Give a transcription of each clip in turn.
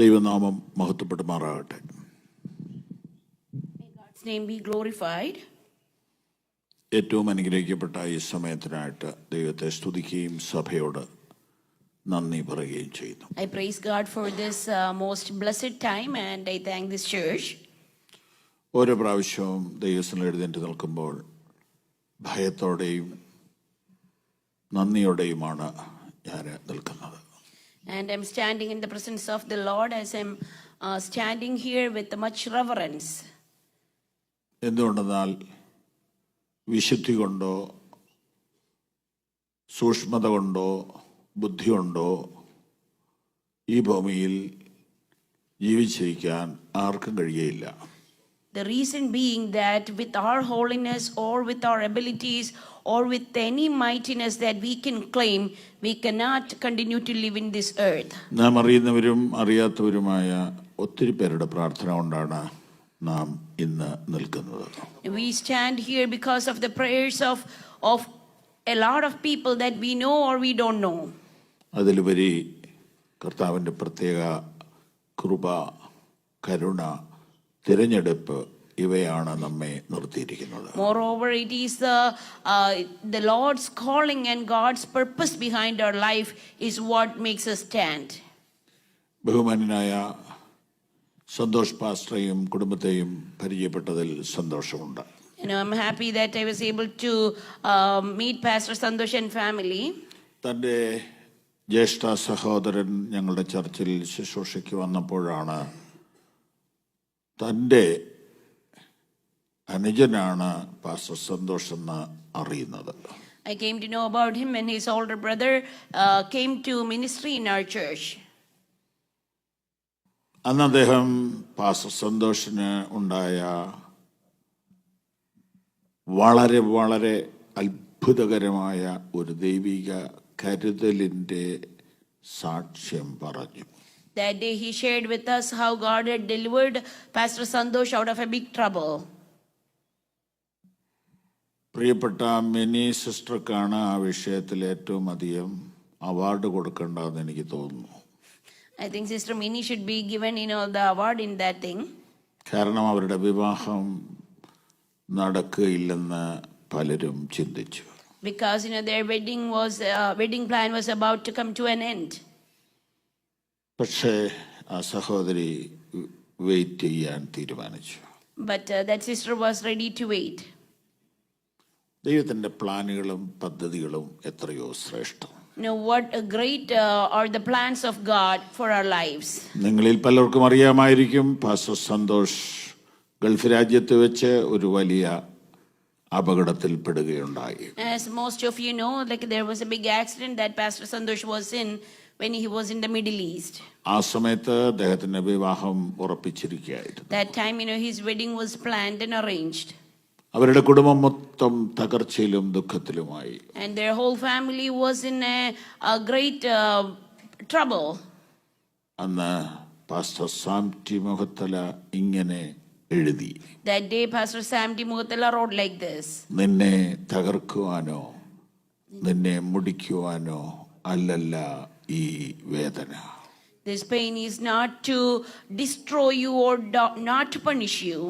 ദൈവനാമം മഹത്വപ്പെടുമാറാകട്ടെ. May God's name be glorified. ഏറ്റവും അനുഗ്രഹിക്കപ്പെട്ട ഈ സമയത്തിനായിട്ട് ദൈവത്തെ സ്തുതിക്കുകയും സഭയോട് നന്ദി പറയുകയും ചെയ്യുന്നു. I praise God for this most blessed time and I thank this church. ഓരോ പ്രാവശ്യവും ദൈവത്തിൽ എഴുന്നേറ്റ് നിൽക്കുമ്പോൾ ഭയത്തോടെയും നന്ദിയോടെയുമാണ് ഞാൻ നിൽക്കുന്നത്. And I'm standing in the presence of the Lord as I'm standing here with much reverence. എന്തുകൊണ്ടെന്നാൽ വിശുദ്ധി കൊണ്ടോ സൂക്ഷ്മത കൊണ്ടോ ബുദ്ധി കൊണ്ടോ ഈ ഭൂമിയിൽ ജീവിച്ചിരിക്കാൻ ആർക്കും കഴിയുകയില്ല. The reason being that with our holiness or with our abilities or with any mightiness that we can claim, we cannot continue to live in this earth. നാം അറിയുന്നവരും അറിയാത്തവരുമായ ഒത്തിരി പേരുടെ പ്രാർത്ഥന കൊണ്ടാണ് നാം ഇന്ന് നിൽക്കുന്നത്. We stand here because of the prayers of a lot of people that we know or we don't know. അതിലുപരി കർത്താവിൻ്റെ പ്രത്യേക കൃപ, കരുണ, തിരഞ്ഞെടുപ്പ് ഇവയാണ് നമ്മെ നിർത്തിയിരിക്കുന്നത്. Moreover, it is the Lord's calling and God's purpose behind our life is what makes us stand. ബഹുമാന്യനായ സന്തോഷ് പാസ്റ്ററെയും കുടുംബത്തെയും പരിചയപ്പെട്ടതിൽ സന്തോഷമുണ്ട്. I'm happy that I was able to meet Pastor Santosh and family. തൻ്റെ ജ്യേഷ്ഠ സഹോദരൻ ഞങ്ങളുടെ ചർച്ചിൽ ശുശ്രൂഷയ്ക്ക് വന്നപ്പോഴാണ് തൻ്റെ അനുജനാണ് പാസ്റ്റർ സന്തോഷ് എന്ന് അറിയുന്നത്. I came to know about him when his older brother came to ministry in our church. അന്ന് അദ്ദേഹം പാസ്റ്റർ സന്തോഷിന് ഉണ്ടായ വളരെ വളരെ അത്ഭുതകരമായ ഒരു ദൈവിക കരുതലിൻ്റെ സാക്ഷ്യം പറഞ്ഞു. That day he shared with us how God had delivered Pastor Santosh out of a big trouble. പ്രിയപ്പെട്ട മിനി സിസ്റ്റർക്കാണ് ആ വിഷയത്തിൽ ഏറ്റവും അധികം അവാർഡ് കൊടുക്കേണ്ടതെന്ന് എനിക്ക് തോന്നുന്നു. I think Sister Mini should be given, the award in that thing. കാരണം അവരുടെ വിവാഹം നടക്കുകയില്ലെന്ന് പലരും ചിന്തിച്ചു. Because their wedding plan was about to come to an end. പക്ഷേ ആ സഹോദരി വെയിറ്റ് ചെയ്യാൻ തീരുമാനിച്ചു. But that sister was ready to wait. ദൈവത്തിൻ്റെ പ്ലാനുകളും പദ്ധതികളും എത്രയോ ശ്രേഷ്ഠം. What a great are the plans of God for our lives. നിങ്ങളിൽ പലർക്കും അറിയാമായിരിക്കും, പാസ്റ്റർ സന്തോഷ് ഗൾഫ് രാജ്യത്ത് വെച്ച് ഒരു വലിയ അപകടത്തിൽപ്പെടുകയുണ്ടായി. As most of you know, there was a big accident that Pastor Santosh was in when he was in the Middle East. ആ സമയത്ത് അദ്ദേഹത്തിന്റെ വിവാഹം ഉറപ്പിച്ചിരിക്കുകയായിരുന്നു. That time, his wedding was planned and arranged. അവരുടെ കുടുംബം മൊത്തം തകർച്ചയിലും ദുഃഖത്തിലുമായി. And their whole family was in a great trouble. അന്ന് pastor സാംറ്റി Mukhathala ഇങ്ങനെ എഴുതി. That day Pastor Samdi Mugatala wrote like this. നിന്നെ തകർക്കുവാനോ നിന്നെ മുടിക്കുവാനോ അല്ലല്ല ഈ വേദന. This pain is not to destroy you or not to punish you.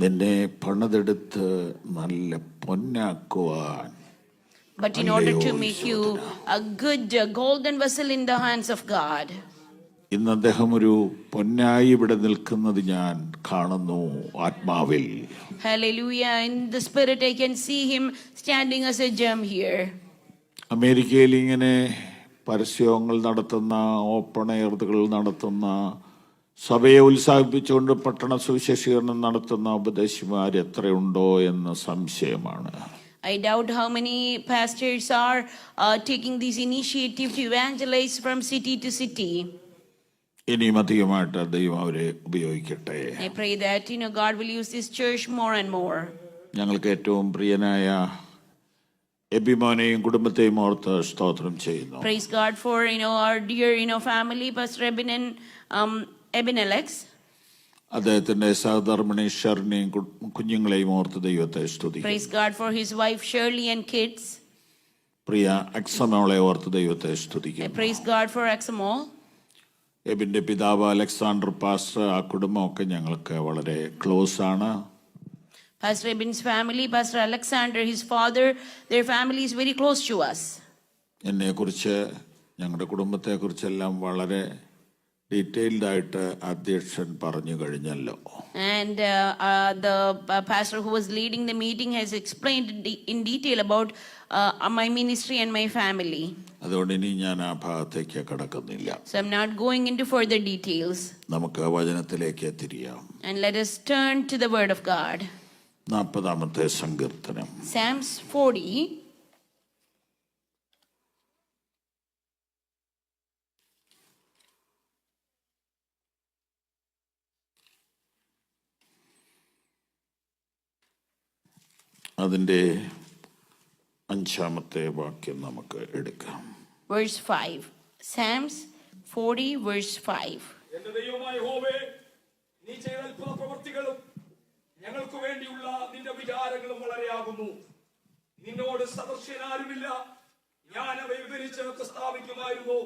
നിന്നെ പണിതെടുത്ത് നല്ല പൊന്നാക്കുവാൻ. But in order to make you a good golden vessel in the hands of God. ഇന്ന് അദ്ദേഹം ഒരു പൊന്നായി ഇവിടെ നിൽക്കുന്നത് ഞാൻ കാണുന്നു ആത്മാവിൽ. Hallelujah. In the spirit I can see him standing as a gem here. അമേരിക്കയിൽ ഇങ്ങനെ പരസ്യങ്ങൾ നടത്തുന്ന, ഓപ്പൺ എയറുകൾ നടത്തുന്ന, സഭയെ ഉത്സാഹിപ്പിച്ചുകൊണ്ട് പട്ടണ സുവിശേഷീകരണം നടത്തുന്ന ഉപദേശിമാർ എത്രയുണ്ടോ എന്ന് സംശയമാണ്. I doubt how many pastors are taking this initiative to evangelize from city to city. ഇനിയും അധികമായിട്ട് ദൈവം അവരെ ഉപയോഗിക്കട്ടെ. I pray that God will use this church more and more. ഞങ്ങൾക്ക് ഏറ്റവും പ്രിയനായ എബിമോനെയും കുടുംബത്തെയും ഓർത്ത് സ്തോത്രം ചെയ്യുന്നു. Praise God for our dear family, Pastor Ebin-Alex. അദ്ദേഹത്തിന്റെ സഹധർമ്മിണി ഷെർണിയും കുഞ്ഞുങ്ങളെയും ഓർത്ത് ദൈവത്തെ സ്തുതിക്കുന്നു. Praise God for his wife Shirley and kids. പ്രിയ അക്സമോളെ ഓർത്ത് ദൈവത്തെ I സ്തുതിക്കുന്നു. praise God for Axamo. എബിന്റെ പിതാവ് അലക്സാണ്ടർ പാസ്റ്റർ, ആ കുടുംബമൊക്കെ ഞങ്ങൾക്ക് വളരെ ക്ലോസ് ആണ്. Pastor Ebin's family, Pastor Alexander, his father, their family is very close to us. എന്നെക്കുറിച്ച്, ഞങ്ങളുടെ കുടുംബത്തെക്കുറിച്ചെല്ലാം വളരെ ഡീറ്റെയിൽഡ് ആയിട്ട് അധ്യക്ഷൻ പറഞ്ഞു കഴിഞ്ഞല്ലോ. And the pastor who was leading the meeting has explained in detail about my ministry and my family. അതുകൊണ്ട് ഇനി ഞാൻ ആ ഭാഗത്തേക്ക് കടക്കുന്നില്ല. So I'm not going into further details. നമുക്ക് വചനത്തിലേക്ക് തിരിയാം. And let us turn to the word of God. 40-ാമത്തെ സങ്കീർത്തനം. Psalms 40. അതിൻ്റെ 5-ാമത്തെ വാക്യം നമുക്ക് എടുക്കാം. Verse 5. Psalms 40 verse 5. എന്റെ ദൈവമായ യഹോവേ, നീ ചെയ്ത അത്ഭുത പ്രവൃത്തികളും ഞങ്ങൾക്ക് വേണ്ടിയുള്ള നിന്റെ വിചാരങ്ങളും വളരെയാകുന്നു. നിന്നോട് സദൃശ്യനാരുമില്ല. ഞാൻ അവ വിവരിച്ച് പ്രസ്താവിക്കുമായിരുന്നു,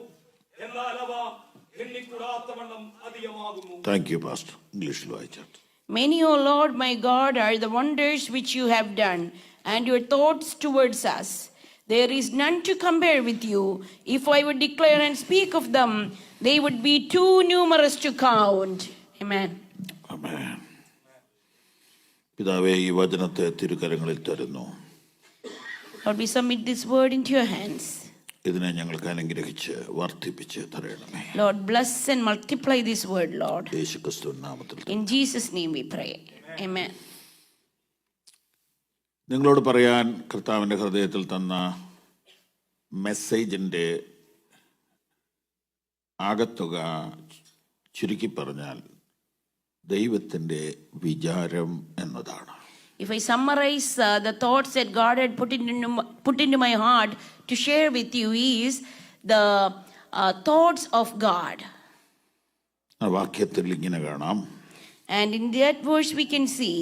എന്നാൽ അവ എണ്ണിക്കൂടാത്തവണ്ണം അധികമാകുന്നു. Thank you pastor. ഇംഗ്ലീഷിൽ വായിച്ചാട്ടെ. Many, O Lord my God, are the wonders which you have done, and your thoughts towards us. There is none to compare with you. If I would declare and speak of them, they would be too numerous to count. Amen. ആമേൻ. പിതാവേ, ഈ വചനത്തെ തിരുകരങ്ങളിൽ തരുന്നു. Lord, we submit this word into your hands. ഇതിനെ ഞങ്ങൾക്ക് അനുഗ്രഹിച്ച് വർദ്ധിപ്പിച്ച് തരണമേ. Lord, bless and multiply this word, Lord. യേശുക്രിസ്തുവിൻ നാമത്തിൽ. In Jesus' name we pray. Amen. നിങ്ങളോട് പറയാൻ കർത്താവിൻ്റെ ഹൃദയത്തിൽ തന്ന മെസ്സേജിൻ്റെ ആകത്തുക ചുരുക്കി പറഞ്ഞാൽ ദൈവത്തിൻ്റെ വിചാരം എന്നതാണ്. If I summarize the thoughts that God had put into my heart to share with you is the thoughts of God. ആ വാക്യത്തിൽ ഇങ്ങനെ കാണാം. And in that verse we can see,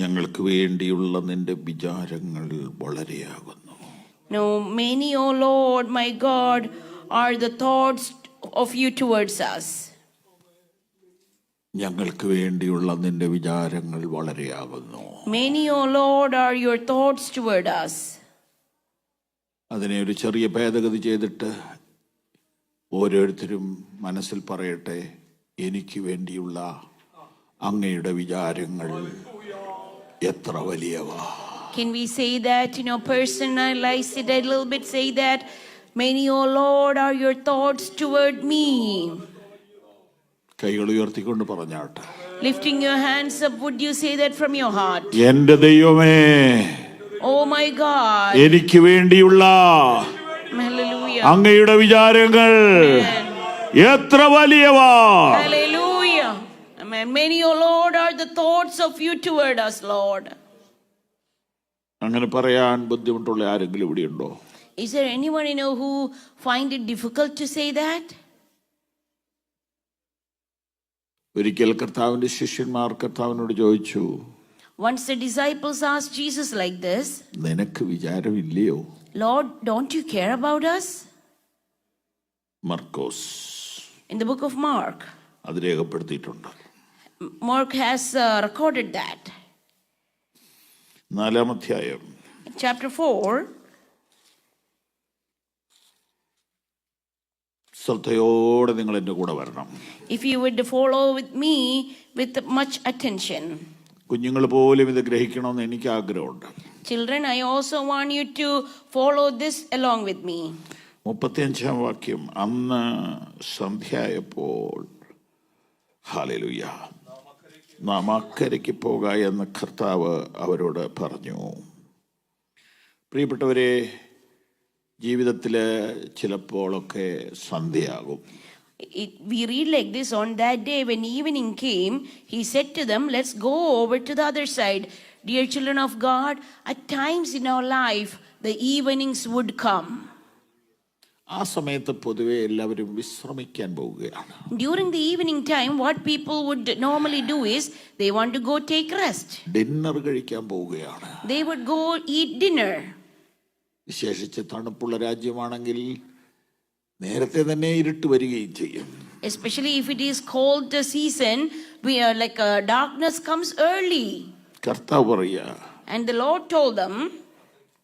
ഞങ്ങൾക്ക് വേണ്ടിയുള്ള നിന്റെ വിചാരങ്ങൾ വളരെയാകുന്നു. no, many, O Lord, my God, are the thoughts of you towards us. ഞങ്ങൾക്ക് വേണ്ടിയുള്ള നിന്റെ വിചാരങ്ങൾ വളരെയാകുന്നു. Many, O Lord, are your thoughts toward us. അതിനെ ഒരു ചെറിയ ഭേദഗതി ചെയ്തിട്ട് ഓരോരുത്തരും മനസ്സിൽ പറയട്ടെ, എനിക്ക് വേണ്ടിയുള്ള അങ്ങയുടെ വിചാരങ്ങൾ എത്ര വലിയവ. Can we say that, personalize it a little bit, say that, many, O Lord, are your thoughts toward me. കൈകൾ ഉയർത്തിക്കൊണ്ട് പറഞ്ഞാട്ടെ. Lifting your hands up, would you say that from your heart? എന്റെ ദൈവമേ, Oh my God. എനിക്ക് വേണ്ടിയുള്ള Hallelujah. അങ്ങയുടെ വിചാരങ്ങൾ എത്ര വലിയവ. Hallelujah. Amen. Many, O Lord, are the thoughts of you toward us, Lord. അങ്ങനെ പറയാൻ ബുദ്ധിമുട്ടുള്ള ആരെങ്കിലും ഇവിടെയുണ്ടോ? Is there anyone who find it difficult to say that? ഒരിക്കൽ കർത്താവിന്റെ ശിഷ്യന്മാർ കർത്താവിനോട് ചോദിച്ചു, Once the disciples asked Jesus like this, നിനക്ക് വിചാരമില്ലയോ? Lord, don't you care about us? Markose In the book of Mark, അത് രേഖപ്പെടുത്തിയിട്ടുണ്ട്. Mark has recorded that. 4-ാം അധ്യായം Chapter 4. ശ്രദ്ധയോടെ നിങ്ങൾ എൻ്റെ കൂടെ വരണം. If you would follow with me with much attention. കുഞ്ഞുങ്ങൾ പോലും ഇത് ഗ്രഹിക്കണമെന്ന് എനിക്ക് ആഗ്രഹമുണ്ട്. Children, I also want you to follow this along with me. 35-ാം വാക്യം. അന്ന് സന്ധ്യയായപ്പോൾ, ഹല്ലേലൂയ, നാം അക്കരയ്ക്ക് പോക എന്ന് കർത്താവ് അവരോട് പറഞ്ഞു. പ്രിയപ്പെട്ടവരെ, ജീവിതത്തിൽ ചിലപ്പോഴൊക്കെ സന്ധ്യയാകും. We read like this, on that day when evening came, he said to them, let's go over to the other side. Dear children of God, at times in our life, the evenings would come. ആ സമയത്ത് പൊതുവെ എല്ലാവരും വിശ്രമിക്കാൻ പോവുകയാണ്. During the evening time, what people would normally do is, they want to go take rest. Dinner കഴിക്കാൻ പോവുകയാണ്. They would go eat dinner. വിശേഷിച്ച് തണുപ്പുള്ള രാജ്യമാണെങ്കിൽ നേരത്തെ തന്നെ ഇരുട്ട് വരികയും ചെയ്യും. Especially if it is cold season, we are like darkness comes early. കർത്താവ് പറയാ, And the Lord told them,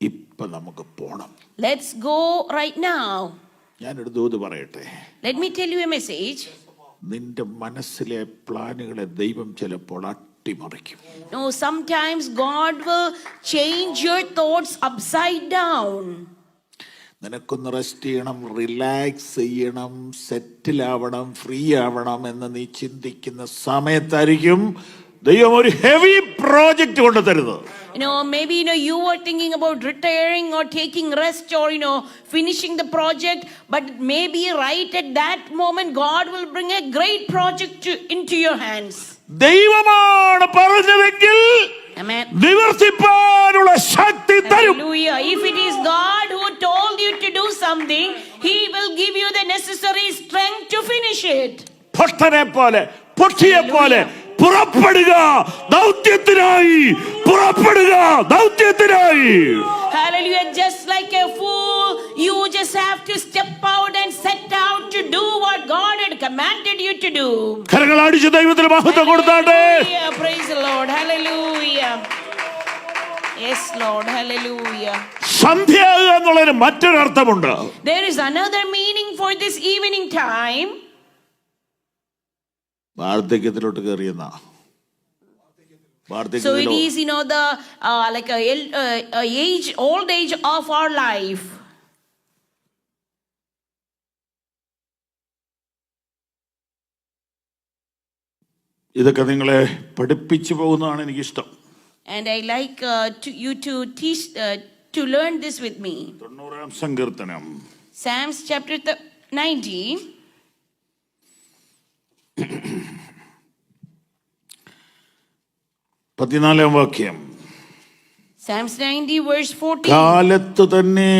ഇപ്പൊ നമുക്ക് പോണം. let's go right now. ഞാനൊരു ദൂത് പറയട്ടെ. Let me tell you a message. നിന്റെ മനസ്സിലെ പ്ലാനുകളെ ദൈവം ചിലപ്പോൾ അട്ടിമറിക്കും. No, sometimes God will change your thoughts upside down. നിനക്കൊന്ന് റെസ്റ്റ് ചെയ്യണം, റിലാക്സ് ചെയ്യണം, സെറ്റിൽ ആവണം, ഫ്രീ ആവണം എന്ന് നീ ചിന്തിക്കുന്ന സമയത്തായിരിക്കും ദൈവം ഒരു ഹെവി പ്രോജക്റ്റ് കൊണ്ട് തരുന്നത്. Maybe you are thinking about retiring or taking rest or finishing the project, but maybe right at that moment God will bring a great project into your hands. ദൈവമാണ് പറഞ്ഞതെങ്കിൽ Amen. നിവർത്തിപ്പാനുള്ള ശക്തി തരും. Hallelujah. If it is God who told you to do something, He will give you the necessary strength to finish it. ഭക്തനെ പോലെ, പൊട്ടിയെ പോലെ പുറപ്പെടുക ദൗത്യത്തിനായി, പുറപ്പെടുക ദൗത്യത്തിനായി. Hallelujah. Just like a fool, you just have to step out and set out to do what God had commanded you to do. കരങ്ങൾ അടിച്ച് ദൈവത്തിന് മഹത്വം കൊടുത്താട്ടെ. Hallelujah. Praise the Lord. Hallelujah. Yes, Lord. Hallelujah. സന്ധ്യ എന്നുള്ളതിന് മറ്റൊരർത്ഥമുണ്ട്. There is another meaning for this evening time. വാർദ്ധക്യത്തിലോട്ട് കയറിയെന്ന So it is, the like a age, old age of our life. ഇതൊക്കെ നിങ്ങളെ പഠിപ്പിച്ചു പോകുന്നതാണ് എനിക്കിഷ്ടം. And I like you to teach, to learn this with me. 90-ാം സങ്കീർത്തനം, Psalms chapter 90. 14-ാം വാക്യം. Psalms 90 verse 14. കാലത്ത് തന്നെ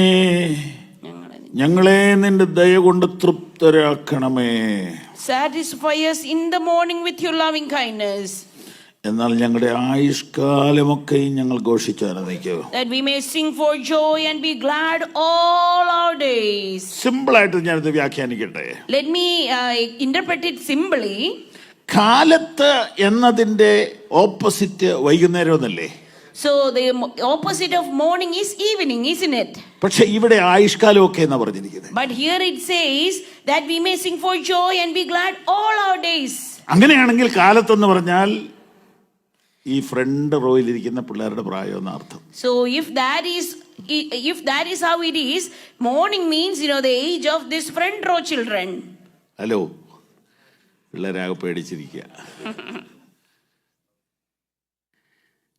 ഞങ്ങളെ നിന്റെ ദയ കൊണ്ട് തൃപ്തരാക്കണമേ. Satisfy us in the morning with your loving kindness. എന്നാൽ ഞങ്ങളുടെ ആയുഷ്കാലമൊക്കെയും ഞങ്ങൾ ഘോഷിച്ചാനന്ദിക്കും. That we may sing for joy and be glad all our days. സിമ്പിളായിട്ട് ഞാനിത് വ്യാഖ്യാനിക്കട്ടെ. Let me interpret it simply. കാലത്ത് എന്നതിന്റെ ഓപ്പോസിറ്റ് വൈകുന്നേരം എന്നല്ലേ? So the opposite of morning is evening, isn't it? പക്ഷെ ഇവിടെ ആയുഷ്കാലമൊക്കെ എന്നാ പറഞ്ഞിരിക്കുന്നത്. But here it says that we may sing for joy and be glad all our days. അങ്ങനെയാണെങ്കിൽ കാലത്തെന്ന് പറഞ്ഞാൽ ഈ ഫ്രണ്ട് റോയിലിരിക്കുന്ന പിള്ളേരുടെ പ്രായം എന്ന അർത്ഥം. So if that is how it is, morning means the age of this front row children. Hello, പിള്ളേരാകെ പേടിച്ചിരിക്കുക.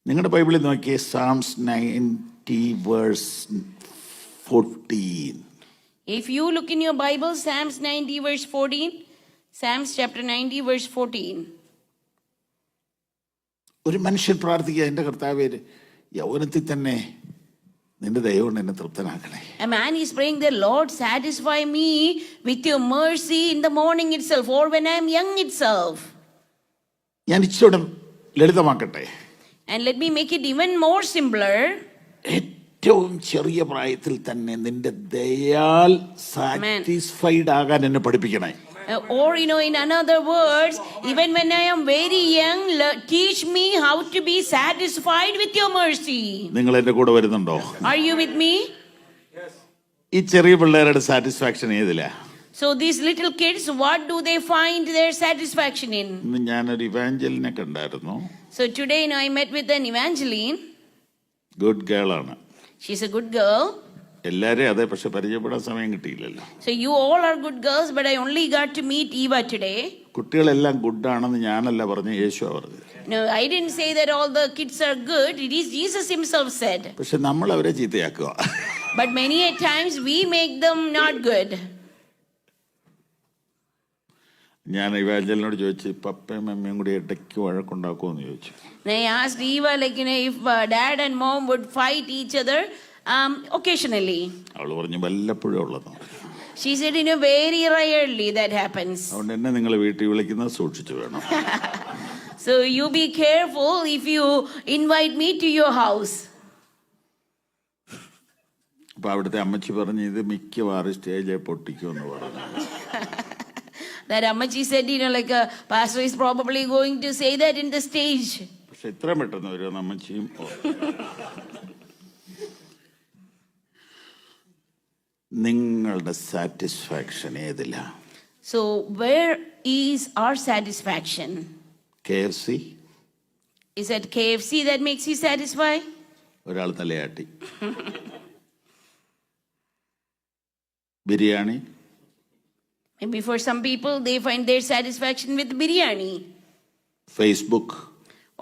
നിങ്ങളുടെ ബൈബിളിൽ നോക്കിയേ, Psalms 90 verse 14. If you look in your Bible, Psalms 90 verse 14, Psalms chapter 90 verse 14. ഒരു മനുഷ്യൻ പ്രാർത്ഥിക്കുക, എൻ്റെ കർത്താവേ, യൗവനത്തിൽ തന്നെ നിന്റെ ദയ കൊണ്ട് എന്നെ തൃപ്തനാക്കണേ. A man is praying, the Lord satisfy me with your mercy in the morning itself or when I am young itself. ഞാൻ ഇച്ചിരി ലളിതമാക്കട്ടെ. And let me make it even more simpler. ഏറ്റവും ചെറിയ പ്രായത്തിൽ തന്നെ നിന്റെ ദയാൽ സാറ്റിസ്ഫൈഡ് ആകാൻ എന്നെ പഠിപ്പിക്കണേ. Or in another words, even when I am very young, teach me how to be satisfied with your mercy. നിങ്ങൾ എന്റെ കൂടെ വരുന്നുണ്ടോ? Are you with me? ഈ ചെറിയ പിള്ളേരുടെ satisfaction ഏതിലാ? So these little kids, what do they find their satisfaction in? ഇന്ന് ഞാനൊരു ഇവാഞ്ചലിനെ കണ്ടായിരുന്നു. So today I met with an Evangeline. Good girl ആണ്. She's a good girl. എല്ലാരെയും അതെ, പക്ഷെ പരിചയപ്പെടാൻ സമയം കിട്ടിയില്ലല്ലോ. So you all are good girls, but I only got to meet Eva today. കുട്ടികളെല്ലാം ഗുഡ് ആണെന്ന് ഞാനല്ല പറഞ്ഞു, യേശുവാ പറഞ്ഞത്. No, I didn't say that all the kids are good. It is Jesus himself said. പക്ഷെ നമ്മൾ അവരെ ചീത്തയാക്കുക. But many a times we make them not good. ഞാൻ ഇവാഞ്ചലിനോട് ചോദിച്ചു, പപ്പയും മമ്മിയും കൂടി ഇടയ്ക്ക് വഴക്കുണ്ടാക്കുമെന്ന് ചോദിച്ചു. I asked Eva if dad and mom would fight each other occasionally. അവള് പറഞ്ഞു വല്ലപ്പോഴും ഉള്ളതാണ്. She said very rarely that happens. അതുകൊണ്ട് എന്നെ നിങ്ങൾ വീട്ടിൽ വിളിക്കുന്നത് സൂക്ഷിച്ചു വേണം. So you be careful if you invite me to your house. അപ്പൊ അവിടുത്തെ അമ്മച്ചി പറഞ്ഞു ഇത് മിക്കവാറും സ്റ്റേജിൽ പൊട്ടിക്കുമെന്ന് പറഞ്ഞു. That Ammachi said, pastor is probably going to say that in the stage. പക്ഷെ ഇത്രയും പെട്ടെന്ന് ഒരു അമ്മച്ചിയും നിങ്ങളുടെ satisfaction ഏതില്ല? So where is our satisfaction? KFC? Is it KFC that makes you satisfied? ഒരാൾ തലയാട്ടി. Biryani? Maybe for some people they find their satisfaction with biryani. Facebook?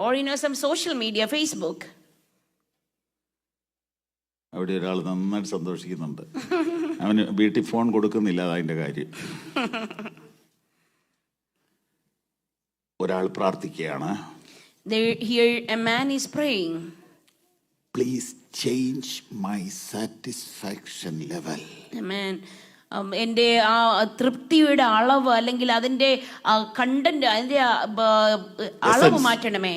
Or some social media, Facebook. അവിടെ ഒരാൾ നന്നായിട്ട് സന്തോഷിക്കുന്നുണ്ട്. അവന് വീട്ടിൽ ഫോൺ കൊടുക്കുന്നില്ല, അതതിൻ്റെ കാര്യം. ഒരാൾ പ്രാർത്ഥിക്കുകയാണ്. Here a man is praying. Please change my satisfaction level. Amen. എൻ്റെ ആ തൃപ്തിയുടെ അളവ് അല്ലെങ്കിൽ അതിൻ്റെ കണ്ടന്റ്, അതിൻ്റെ അളവ് മാറ്റണമേ.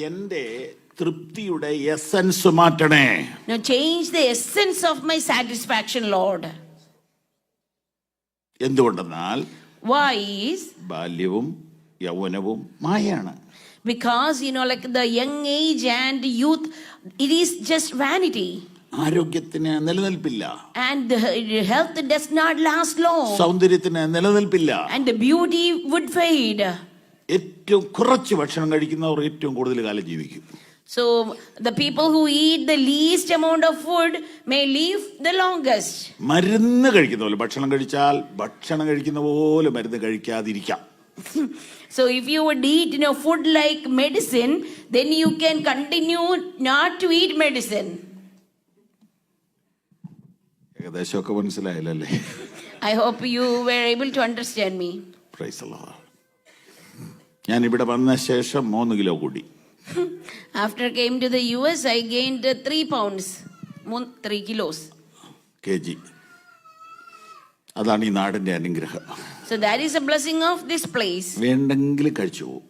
എൻ്റെ തൃപ്തിയുടെ എസൻസ് മാറ്റണേ. Now change the essence of my satisfaction, Lord. എന്തുകൊണ്ടെന്നാൽ Why is? ബാല്യവും യൗവനവും മായയാണ്. Because the young age and youth, it is just vanity. ആരോഗ്യത്തിന് നിലനിൽപ്പില്ല. And the health does not last long. സൗന്ദര്യത്തിന് നിലനിൽപ്പില്ല. And the beauty would fade. ഏറ്റവും കുറച്ച് ഭക്ഷണം കഴിക്കുന്നവർ ഏറ്റവും കൂടുതൽ കാലം ജീവിക്കും. So the people who eat the least amount of food may live the longest. മരുന്ന് കഴിക്കുന്ന പോലെ ഭക്ഷണം കഴിച്ചാൽ ഭക്ഷണം കഴിക്കുന്ന പോലെ മരുന്ന് കഴിക്കാതിരിക്കാം. So if you would eat food like medicine, then you can continue not to eat medicine. ഏകദേശമൊക്കെ മനസ്സിലായില്ലേ? I hope you were able to understand me. Praise the Lord. ഞാൻ ഇവിടെ വന്ന ശേഷം 3 കിലോ കൂടി. After I came to the US, I gained 3 pounds, 3 kilos. kg. അതാണ് ഈ നാടിന്റെ അനുഗ്രഹം. So that is a blessing of this place. വേണ്ടെങ്കിൽ കഴിച്ചു പോകും.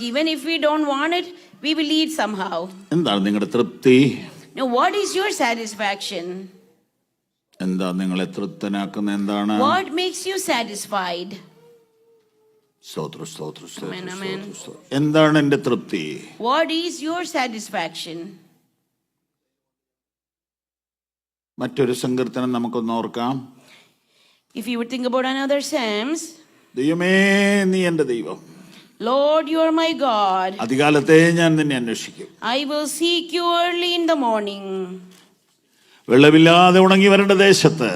Even if we don't want it, we will eat somehow. എന്താണ് നിങ്ങളുടെ തൃപ്തി? Now what is your satisfaction? എന്താ നിങ്ങളെ തൃപ്തനാക്കുന്ന എന്താണ്? What makes you satisfied? Amen. എന്താണ് എന്റെ തൃപ്തി? What is your satisfaction? മറ്റൊരു സങ്കീർത്തനം നമുക്കൊന്ന് ഓർക്കാം. If you would think about another Psalms. ദൈവമേ നീ എന്റെ ദൈവം. Lord, you are my God. അതികാലത്തെ ഞാൻ നിന്നെ അന്വേഷിക്കും. I will seek you early in the morning. വെള്ളമില്ലാതെ ഉണങ്ങി വരേണ്ട ദേശത്ത്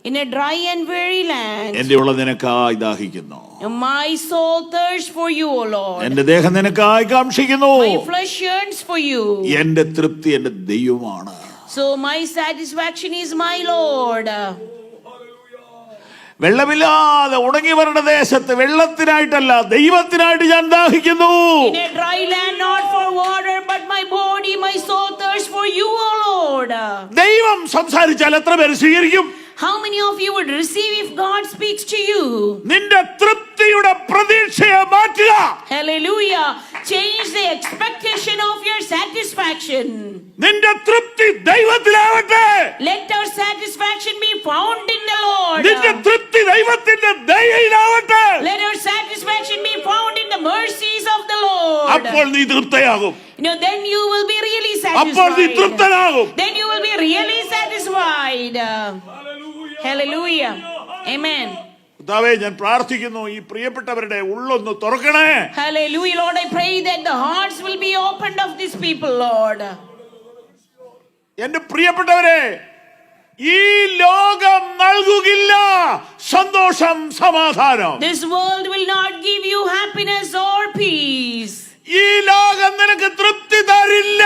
In a dry and weary land. എന്റെ ഉള്ള നിനക്കായി ദാഹിക്കുന്നു. My soul thirsts for you, O Lord. എന്റെ ദേഹം നിനക്കായി കാംക്ഷിക്കുന്നു. My flesh yearns for you. എന്റെ തൃപ്തി എന്റെ ദൈവമാണ്. So my satisfaction is my Lord. വെള്ളമില്ലാതെ ഉണങ്ങി വരേണ്ട ദേശത്ത് വെള്ളത്തിനായിട്ടല്ല ദൈവത്തിനായിട്ട് ഞാൻ ദാഹിക്കുന്നു. In a dry land, not for water, but my body, my soul thirsts for you, O Lord. ദൈവം സംസാരിച്ചാൽ എത്ര പേര് സ്വീകരിക്കും? How many of you would receive if God speaks to you? നിന്റെ തൃപ്തിയുടെ പ്രതീക്ഷയെ മാറ്റുക. Hallelujah. Change the expectation of your satisfaction. നിന്റെ തൃപ്തി ദൈവത്തിലാവട്ടെ. Let our satisfaction be found in the Lord. നിന്റെ തൃപ്തി ദൈവത്തിന്റെ ദയയിലാവട്ടെ. Let our satisfaction be found in the mercies of the Lord. അപ്പോൾ നീ തൃപ്തയാകും. Then you will be really satisfied. അപ്പോൾ നീ തൃപ്തനാകും. Then you will be really satisfied. Hallelujah. Amen. കർത്താവേ ഞാൻ പ്രാർത്ഥിക്കുന്നു ഈ പ്രിയപ്പെട്ടവരുടെ ഉള്ളൊന്ന് തുറക്കണേ. Hallelujah, Lord. I pray that the hearts will be opened of these people, Lord. എന്റെ പ്രിയപ്പെട്ടവരെ ഈ ലോകം നൽകുകില്ല സന്തോഷം സമാധാനം. This world will not give you happiness or peace. ഈ ലോകം നിനക്ക് തൃപ്തി തരില്ല.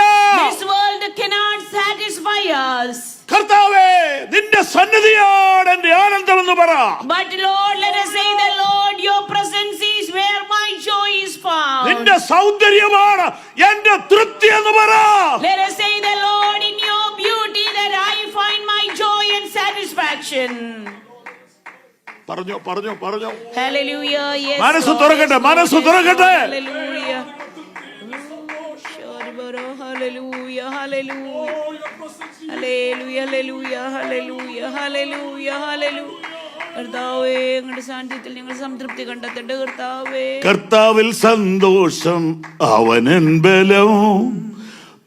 This world cannot satisfy us. കർത്താവേ നിന്റെ സന്നിധിയോട് എന്റെ ആനന്ദം എന്ന് പറ. But Lord, let us say that Lord, your presence is where my joy is found. നിന്റെ സൗന്ദര്യമാണ് എന്റെ തൃപ്തി എന്ന് പറ. Let us say that Lord, in your beauty that I find my joy and satisfaction. പറഞ്ഞോ പറഞ്ഞോ പറഞ്ഞോ. Hallelujah. Yes. മനസ്സ് തുറക്കട്ടെ, മനസ്സ് തുറക്കട്ടെ. Hallelujah. Hallelujah, hallelujah. Oh, your presence, Jesus. Hallelujah, hallelujah, hallelujah, hallelujah, hallelujah. കർത്താവേ, അങ്ങയുടെ സാന്നിധ്യത്തിൽ ഞങ്ങൾ സംതൃപ്തി കണ്ടെത്തട്ടെ കർത്താവേ. കർത്താവിൽ സന്തോഷം അവനൻ ബലവും,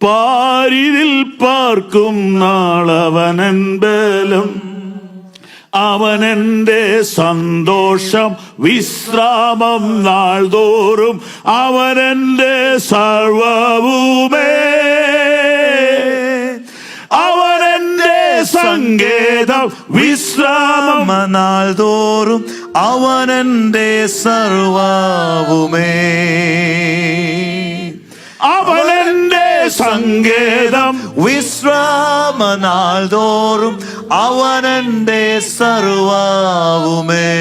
പാരിതിൽ പാർക്കും നാളവനൻ ബലം. അവനെന്റെ സന്തോഷം വിശ്രാമം നാൾതോറും, അവനെന്റെ സർവവുമേ. അവനെന്റെ സങ്കേതം വിശ്രാമം നാൾതോറും, അവനെന്റെ സർവവുമേ. അവനെന്റെ സങ്കേതം വിശ്രാമനാൾതോറും, അവനെന്റെ സർവവുമേ.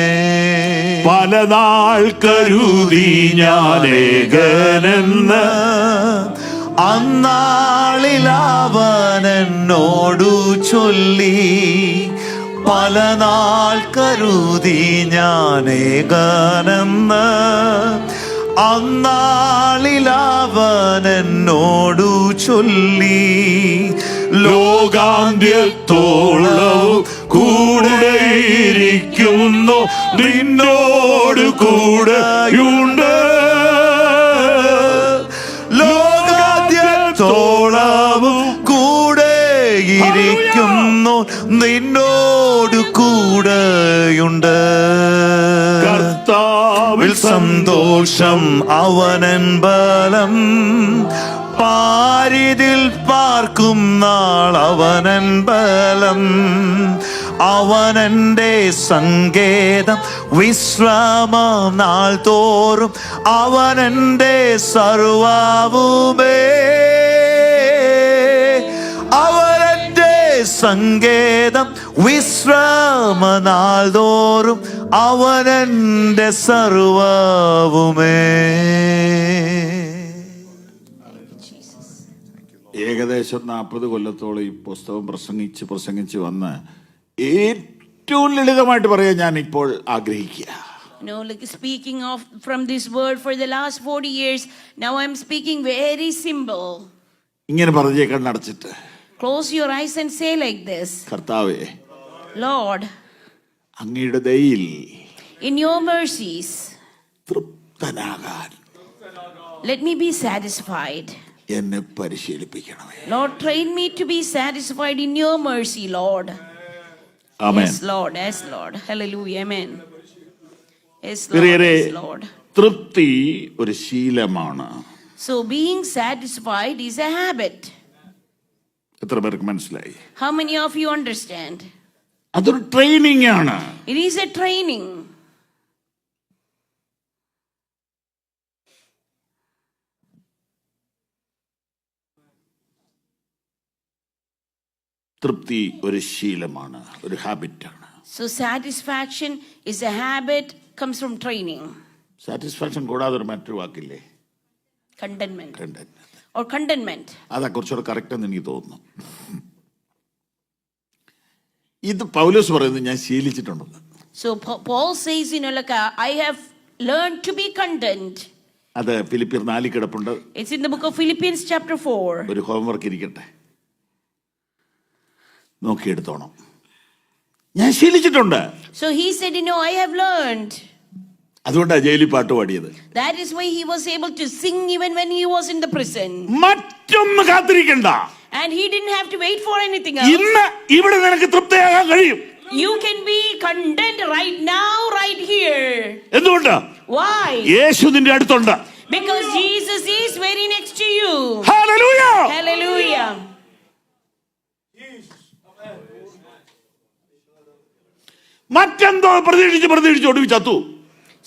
പല നാൾ കരുതി ഞാനേകനെന്ന്, അന്നാളിൽ അവനെന്നോടു ചൊല്ലി. പല നാൾ കരുതി ഞാനേകനെന്ന്, അന്നാളിൽ അവനെന്നോടു ചൊല്ലി. ലോകാന്ത്യത്തോളവും കൂടെയിരിക്കുന്നു, നിന്നോട് കൂടെയുണ്ട്. ലോകാന്ത്യത്തോളവും കൂടെയിരിക്കുന്നു, നിന്നോട് കൂടെയുണ്ട്. കർത്താവിൽ സന്തോഷം അവനൻ ബലം, പാരിതിൽ പാർക്കും നാൾ അവനൻ ബലം. അവനെന്റെ സങ്കേതം വിശ്രാമം നാൾ തോറും, അവനെന്റെ സർവവുമേ. അവനെന്റെ സങ്കേതം വിശ്രാമനാൾ തോറും, അവനെന്റെ സർവവുമേ. ഏകദേശം 40 കൊല്ലത്തോളം ഈ പുസ്തകം പ്രസംഗിച്ച് വന്ന് ഏറ്റവും ലളിതമായിട്ട് പറയാൻ ഞാൻ ഇപ്പോൾ ആഗ്രഹിക്കുക. Like speaking of from this word for the last 40 years, now I'm speaking very simple. ഇങ്ങനെ പറഞ്ഞേ കണ്ണടച്ചിട്ട്, Close your eyes and say like this. കർത്താവേ, Lord, അങ്ങയുടെ ദയയിൽ in your mercies, തൃപ്തനാകാൻ let me be satisfied. എന്നെ പരിശീലിപ്പിക്കണമേ. Lord, train me to be satisfied in your mercy, Lord. Amen. Yes, Lord. Yes, Lord. Hallelujah. Amen. Yes, Lord. പ്രിയരേ, Yes, Lord. തൃപ്തി ഒരു ശീലമാണ്. So being satisfied is a habit. എത്ര പേർക്ക് മനസ്സിലായി? How many of you understand? അതൊരു training ആണ്. It is a training. തൃപ്തി ഒരു ശീലമാണ്, ഒരു ഹാബിറ്റാണ്. So satisfaction is a habit, comes from training. Satisfaction കൂടാതെ ഒരു മറ്റൊരു വാക്കില്ലേ? Contentment. Content. Or contentment. അതാ കുറച്ചുകൂടെ കറക്റ്റ് എന്ന് എനിക്ക് തോന്നുന്നു. ഇത് പൗലോസ് പറയുന്നത് ഞാൻ ശീലിച്ചിട്ടുണ്ടെന്ന്. So Paul says, I have learned to be content. അത് ഫിലിപ്പിയർ 4 കിടപ്പുണ്ട്. It's in the book of Philippians chapter 4. ഒരു ഹോംവർക്ക് ഇരിക്കട്ടെ, നോക്കിയെടുത്തോണം. ഞാൻ ശീലിച്ചിട്ടുണ്ട്. So he said, I have learned. അതുകൊണ്ടാണ് ജയിലിൽ പാട്ട് പാടിയത്. That is why he was able to sing even when he was in the prison. മറ്റൊന്ന് കാത്തിരിക്കണ്ട. And he didn't have to wait for anything else. ഇന്ന് ഇവിടെ നിനക്ക് തൃപ്തിയാകാൻ കഴിയും. You can be content right now, right here. എന്തുകൊണ്ട്? Why? യേശു നിന്റെ അടുത്തുണ്ട്. Because Jesus is very next to you. Hallelujah. Hallelujah. മറ്റെന്തോ പ്രതീക്ഷിച്ച് ഒടുവിൽ ചത്തു.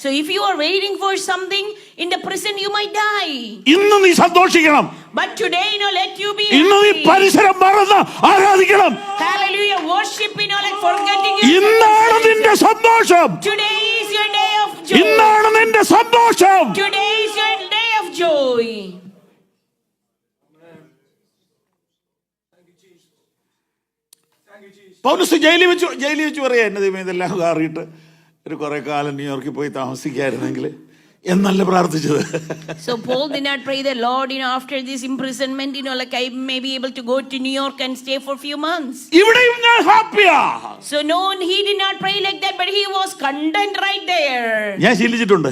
So if you are waiting for something in the prison, you might die. ഇന്ന് നീ സന്തോഷിക്കണം. But today, let you be ഇന്ന് നീ happy. പരിസരം മറന്ന് ആരാധിക്കണം. Hallelujah. Worship, like forgetting your ഇന്നാണ് നിന്റെ സന്തോഷം. Today is your day of joy. ഇന്നാണ് നിന്റെ സന്തോഷം. Today is your day of joy. പൗലോസ് ജയിലിൽ വെച്ച് പറയാ, എന്നെ ദൈവം ഇതെല്ലാം കാറിയിട്ട് ഒരു കുറെ കാലം ന്യൂയോർക്കിൽ പോയി താമസിക്കായിരുന്നെങ്കിൽ എന്നല്ല പ്രാർത്ഥിച്ചത്. So Paul did not pray the Lord, after this imprisonment, like I may be able to go to New York and stay for a few months. ഇവിടെയും ഞാൻ ഹാപ്പിയാ. So no, he did not pray like that, but he was content right there. ഞാൻ ശീലിച്ചിട്ടുണ്ട്.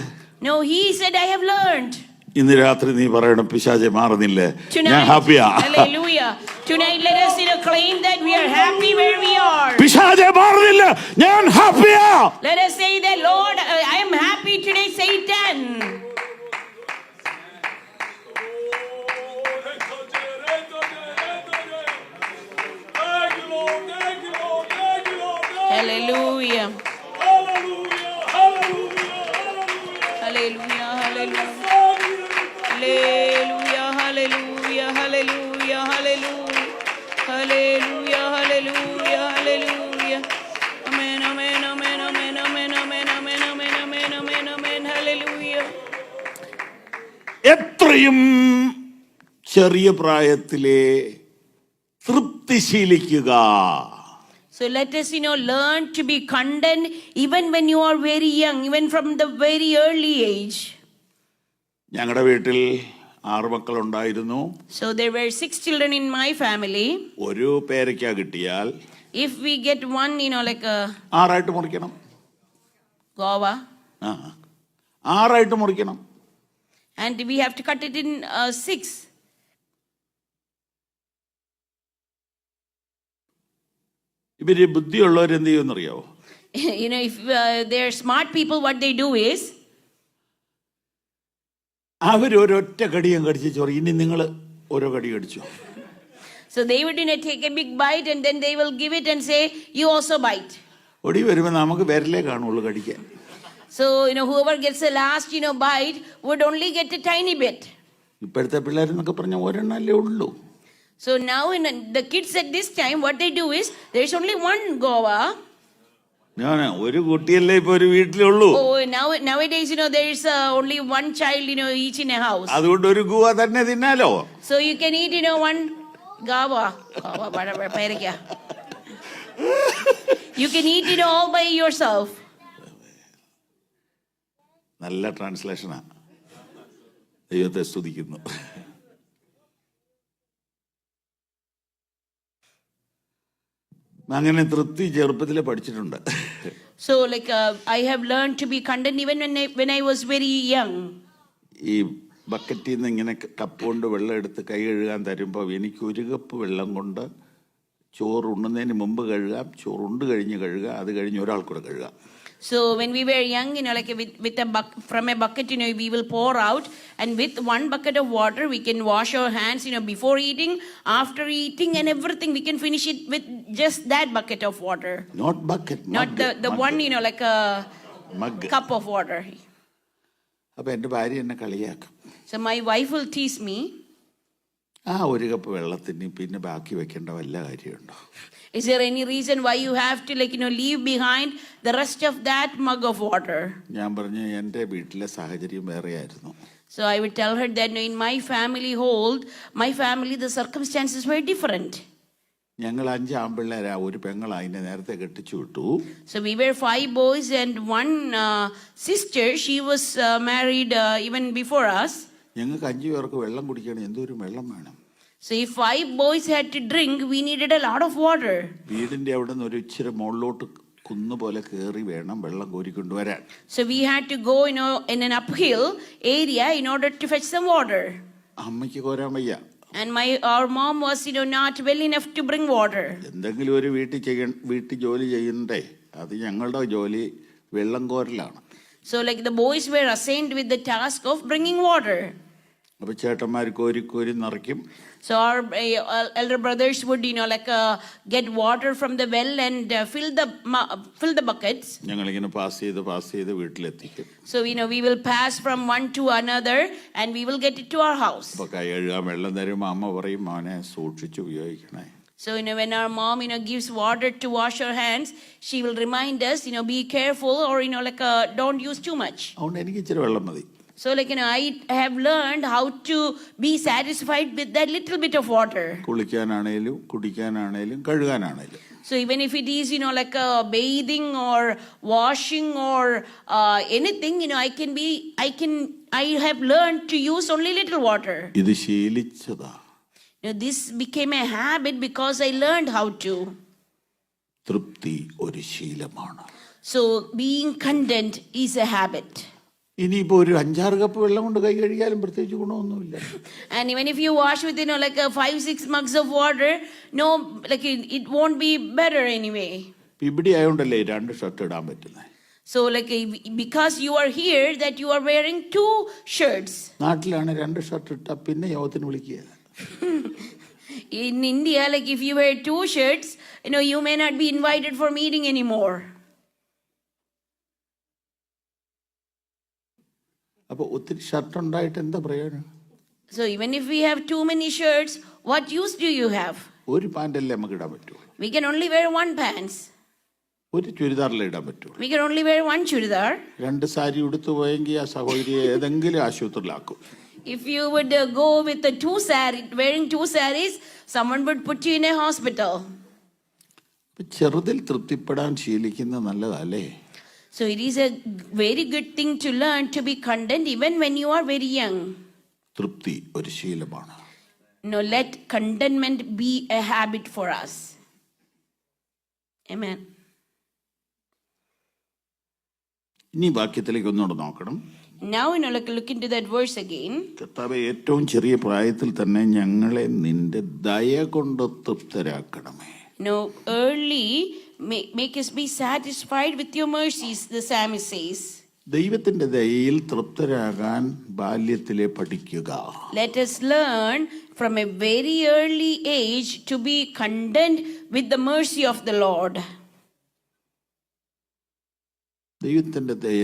No, he said, I have learned. ഇന്ന് രാത്രി നീ പറയണം, പിശാചേ മാറുന്നില്ലേ, ഞാൻ Tonight, ഹാപ്പിയാ. hallelujah. Tonight let us claim that we are happy where we are. പിശാചേ മാറുന്നില്ല, ഞാൻ ഹാപ്പിയാ. Let us say that, Lord, I am happy today, Satan. Hallelujah. Hallelujah, hallelujah. Hallelujah, hallelujah, hallelujah, hallelujah. Hallelujah, hallelujah, hallelujah. Amen, amen, amen, amen, amen, amen, amen, amen, amen, amen, amen, hallelujah. എത്രയും ചെറിയ പ്രായത്തിലെ തൃപ്തി ശീലിക്കുക. So let us, learn to be content even when you are very young, even from the very early age. ഞങ്ങളുടെ വീട്ടിൽ 6 മക്കളുണ്ടായിരുന്നു. So there were 6 children in my family. ഒരു പേരയ്ക്ക കിട്ടിയാൽ If we get one, like a 6 മുറിക്കണം. guava, 6 മുറിക്കണം. and we have to cut it in 6. ഇവര് ബുദ്ധിയുള്ളവർ എന്ത് ചെയ്യുമെന്നറിയാവോ? If they're smart people, what they do is അവരൊരൊറ്റ കടിയും കടിച്ച് ചോറ്, ഇനി നിങ്ങൾ ഓരോ കടി കടിച്ചു. so they would take a big bite and then they will give it and say, you also bite. ഒടി വരുമ്പോൾ നമുക്ക് വിരലേ കാണുള്ളൂ കടിക്കാൻ. So whoever gets the last bite would only get a tiny bit. ഇപ്പോഴത്തെ പിള്ളേരെന്നൊക്കെ പറഞ്ഞാൽ ഒരെണ്ണല്ലേ ഉള്ളൂ. So now the kids at this time, what they do is there's only one guava. ഞാൻ ഒരു കുട്ടിയല്ലേ ഇപ്പൊ ഒരു വീട്ടിലുള്ളൂ. Oh, nowadays there is only one child each in a house. അതുകൊണ്ട് ഒരു ഗുവ തന്നെ തിന്നാലോ. So you can eat one guava, whatever, perikya. You can eat it all by yourself. നല്ല ട്രാൻസ്ലേഷനാ. ദൈവത്തെ സ്തുതിക്കുന്നു. അങ്ങനെ തൃപ്തി ചെറുപ്പത്തിലെ പഠിച്ചിട്ടുണ്ട്. So I have learned to be content even when I was very young. ഈ ബക്കറ്റിൽ നിന്ന് ഇങ്ങനെ കപ്പ് കൊണ്ട് വെള്ളം എടുത്ത് കൈ കഴുകാൻ തരുമ്പോൾ എനിക്ക് 1 കപ്പ് വെള്ളം കൊണ്ട് ചോറ് ഉണ്ണുന്നതിന് മുമ്പ് കഴുകാം, ചോറുണ്ട് കഴിഞ്ഞ് കഴുകാം, അത് കഴിഞ്ഞ് ഒരാൾ കൂടെ കഴുകാം. So when we were young, with from a bucket, we will pour out, and with 1 bucket of water, we can wash our hands, before eating, after eating, and everything. We can finish it with just that bucket of water. Not bucket. Not the one, like a mug. cup of water. അപ്പോൾ എൻ്റെ ഭാര്യ എന്നെ കളിയാക്കും. So my wife will tease me. 1 cup വെള്ളത്തിന് പിന്നെ ബാക്കി വെക്കേണ്ട വല്ല കാര്യമുണ്ടോ? Is there any reason why you have to leave behind the rest of that mug of water? ഞാൻ പറഞ്ഞു എൻ്റെ വീട്ടിലെ സാഹചര്യം വേറെയായിരുന്നു. So I would tell her that in my family, the circumstances were different. ഞങ്ങൾ 5 ആൺപിള്ളേരാ, ഒരു പെങ്ങൾ അതിനെ നേരത്തെ കെട്ടിച്ചു വിട്ടു. So we were 5 boys and 1 sister. She was married even before us. ഞങ്ങൾക്ക് 5 പേർക്ക് വെള്ളം കുടിക്കണം, എന്തോരം വെള്ളം വേണം. So if 5 boys had to drink, we needed a lot of water. വീടിന്റെ അവിടെ നിന്ന് ഒരു ഇച്ചിരി മുകളിലോട്ട് കുന്നു പോലെ കയറി വേണം വെള്ളം കോരിക്കൊണ്ടുവരാൻ. So we had to go in an uphill area in order to fetch some water. അമ്മയ്ക്ക് കോരാൻ വയ്യ. And our mom was not well enough to bring water. എന്തെങ്കിലും ഒരു വീട്ടിൽ ജോലി ചെയ്യണ്ടേ, അത് ഞങ്ങളുടെ ജോലി വെള്ളം കോരലാണ്. So the boys were assigned with the task of bringing water. അപ്പൊ ചേട്ടന്മാർ കോരി കോരി നിറയ്ക്കും. So our elder brothers would get water from the well and fill the buckets. ഞങ്ങളിങ്ങനെ പാസ് ചെയ്ത് വീട്ടിലെത്തിക്കും. So we will pass from one to another and we will get it to our house. അപ്പൊ കൈ കഴുകാൻ വെള്ളം തരുമ്പോൾ അമ്മ പറയും, മോനെ സൂക്ഷിച്ച് ഉപയോഗിക്കണേ. So when our mom gives water to wash our hands, she will remind us be careful or don't use too much. അതുകൊണ്ട് എനിക്ക് ഇച്ചിരി വെള്ളം മതി. So, like, I have learned how to be satisfied with that little bit of water. കുളിക്കാനാണേലും കുടിക്കാനാണേലും കഴുകാനാണേലും. So, even if it is, like bathing or washing or anything, I have learned to use only little water. ഇത് ശീലിച്ചതാ. This became a habit because I learned how to. തൃപ്തി ഒരു ശീലമാണ്. So, being content is a habit. ഇനിയിപ്പോ ഒരു 5-6 cup വെള്ളം കൊണ്ട് കൈ കഴുകിയാലും പ്രത്യേകിച്ച് ഗുണമൊന്നുമില്ല. And even if you wash with 5-6 mugs of water, no, like it won't be better anyway. ഇവിടെ ആയതുകൊണ്ടല്ലേ 2 ഷർട്ട് ഇടാൻ പറ്റുന്നത്. So, like, because you are here, that you are wearing 2 shirts. നാട്ടിലാണ് 2 ഷർട്ട് ഇട്ടാ പിന്നെ യോഗത്തിന് വിളിക്കുക. In India, like if you wear 2 shirts, you may not be invited for meeting anymore. അപ്പൊ ഒത്തിരി ഷർട്ട് ഉണ്ടായിട്ട് എന്താ പ്രയോജനം? So even if we have too many shirts, what use do you have? ഒരു പാൻ്റല്ലേ നമുക്ക് ഇടാൻ പറ്റുള്ളൂ. We can only wear 1 pants. ഒരു ചുരിദാറിലേ ഇടാൻ പറ്റുള്ളൂ. We can only wear 1 churidar. 2 sari ഉടുത്തു പോയെങ്കിൽ ആ സഹോദരിയെ ഏതെങ്കിലും ആശുപത്രിയിലാക്കും. If you would go with wearing 2 sarees, someone would put you in a hospital. ചെറുതിൽ തൃപ്തിപ്പെടാൻ ശീലിക്കുന്നത് നല്ലതല്ലേ? So it is a very good thing to learn to be content even when you are very young. തൃപ്തി ഒരു ശീലമാണ്. Let contentment be a habit for us. Amen. ഇനി വാക്യത്തിലേക്ക് ഒന്നുകൂടെ നോക്കണം. Now, look into that verse again. കർത്താവേ, ഏറ്റവും ചെറിയ പ്രായത്തിൽ തന്നെ ഞങ്ങളെ നിന്റെ ദയ കൊണ്ട് തൃപ്തരാക്കണമേ. Early make us be satisfied with your mercies, the psalmist says. ദൈവത്തിന്റെ ദയയിൽ തൃപ്തരാകാൻ ബാല്യത്തിലെ പഠിക്കുക. Let us learn from a very early age to be content with the mercy of the Lord. ദൈവത്തിന്റെ ദയ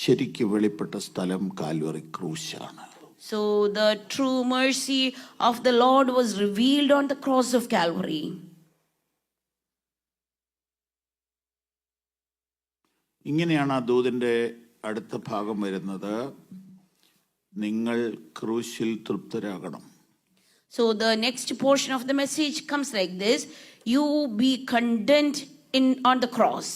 ശരിക്ക് വെളിപ്പെട്ട സ്ഥലം Calvary ക്രൂശാണ്. So the true mercy of the Lord was revealed on the cross of Calvary. ഇങ്ങനെയാണ് ആ ദൂതിന്റെ അടുത്ത ഭാഗം വരുന്നത്. നിങ്ങൾ ക്രൂശിൽ തൃപ്തരാകണം. So the next portion of the message comes like this: you be content on the cross.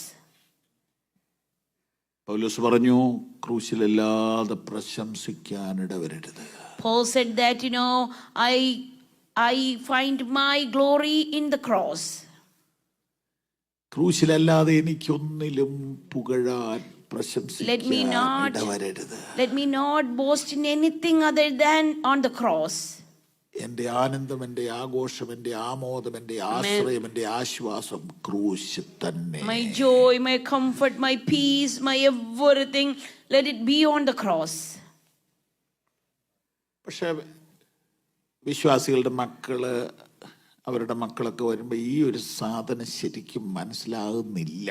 പൗലോസ് പറഞ്ഞു, ക്രൂശിലല്ലാതെ പ്രശംസിക്കാനിട വരരുത്. Paul said that, I find my glory in the cross. ക്രൂശിലല്ലാതെ എനിക്കൊന്നിലും പുകഴാൻ പ്രശംസിക്കാൻ ഇടവരരുത്. Let me not boast in anything other than on the cross. എന്റെ ആനന്ദം, എന്റെ ആഘോഷം, എന്റെ ആമോദം, എന്റെ ആശ്രയം, എന്റെ ആശ്വാസം ക്രൂശ് തന്നെ. My joy, my comfort, my peace, my everything, let it be on the cross. പക്ഷെ വിശ്വാസികളുടെ അവരുടെ മക്കളൊക്കെ വരുമ്പോൾ ഈ ഒരു സാധനം ശരിക്കും മനസ്സിലാകുന്നില്ല.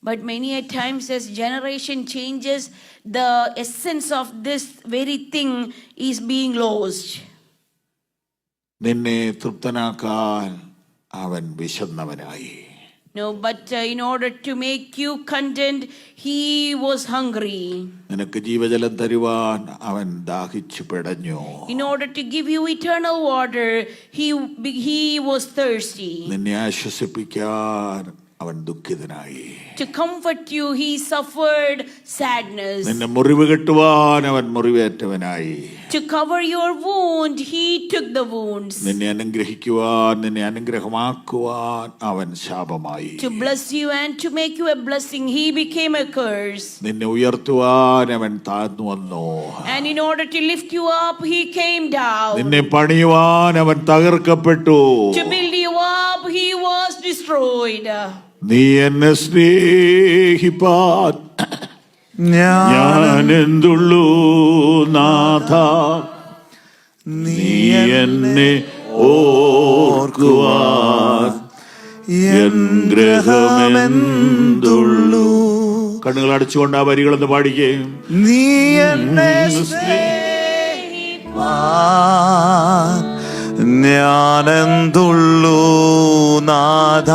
But many a times as generation changes, the essence of this very thing is being lost. നിന്നെ തൃപ്തനാക്കാൻ അവൻ വിശന്നവനായി. But in order to make you content, he was hungry. നിനക്ക് ജീവജലം തരുവാൻ അവൻ ദാഹിച്ചു പിടഞ്ഞു. In order to give you eternal water, he was thirsty. നിന്നെ ആശ്വസിപ്പിക്കാൻ അവൻ ദുഃഖിതനായി. To comfort you, he suffered sadness. നിന്നെ മുറിവ് കെട്ടുവാൻ അവൻ മുറിവേറ്റവനായി. To cover your wound, he took the wounds. നിന്നെ അനുഗ്രഹിക്കുവാൻ, നിന്നെ അനുഗ്രഹമാക്കുവാൻ അവൻ ശാപമായി. To bless you and to make you a blessing, he became a curse. നിന്നെ ഉയർത്തുവാൻ അവൻ താഴ്ന്നു വന്നു. And in order to lift you up, he came down. നിന്നെ പണിയുവാൻ അവൻ തകർക്കപ്പെട്ടു. To build you up, he was destroyed. നീ എന്നെ സ്നേഹിപ്പാൻ ഞാൻ എന്തുള്ളൂ നാഥ, നീ എന്നെ ഓർക്കുവാൻ എൻ ഗ്രഹമെന്തുള്ളൂ. കണ്ണുകൾ അടച്ചുകൊണ്ട് ആ വരികളെന്ന് പാടിക്കേ. നീ എന്നെ സ്നേഹിപ്പാൻ ഞാനെന്തുള്ളൂ നാഥ,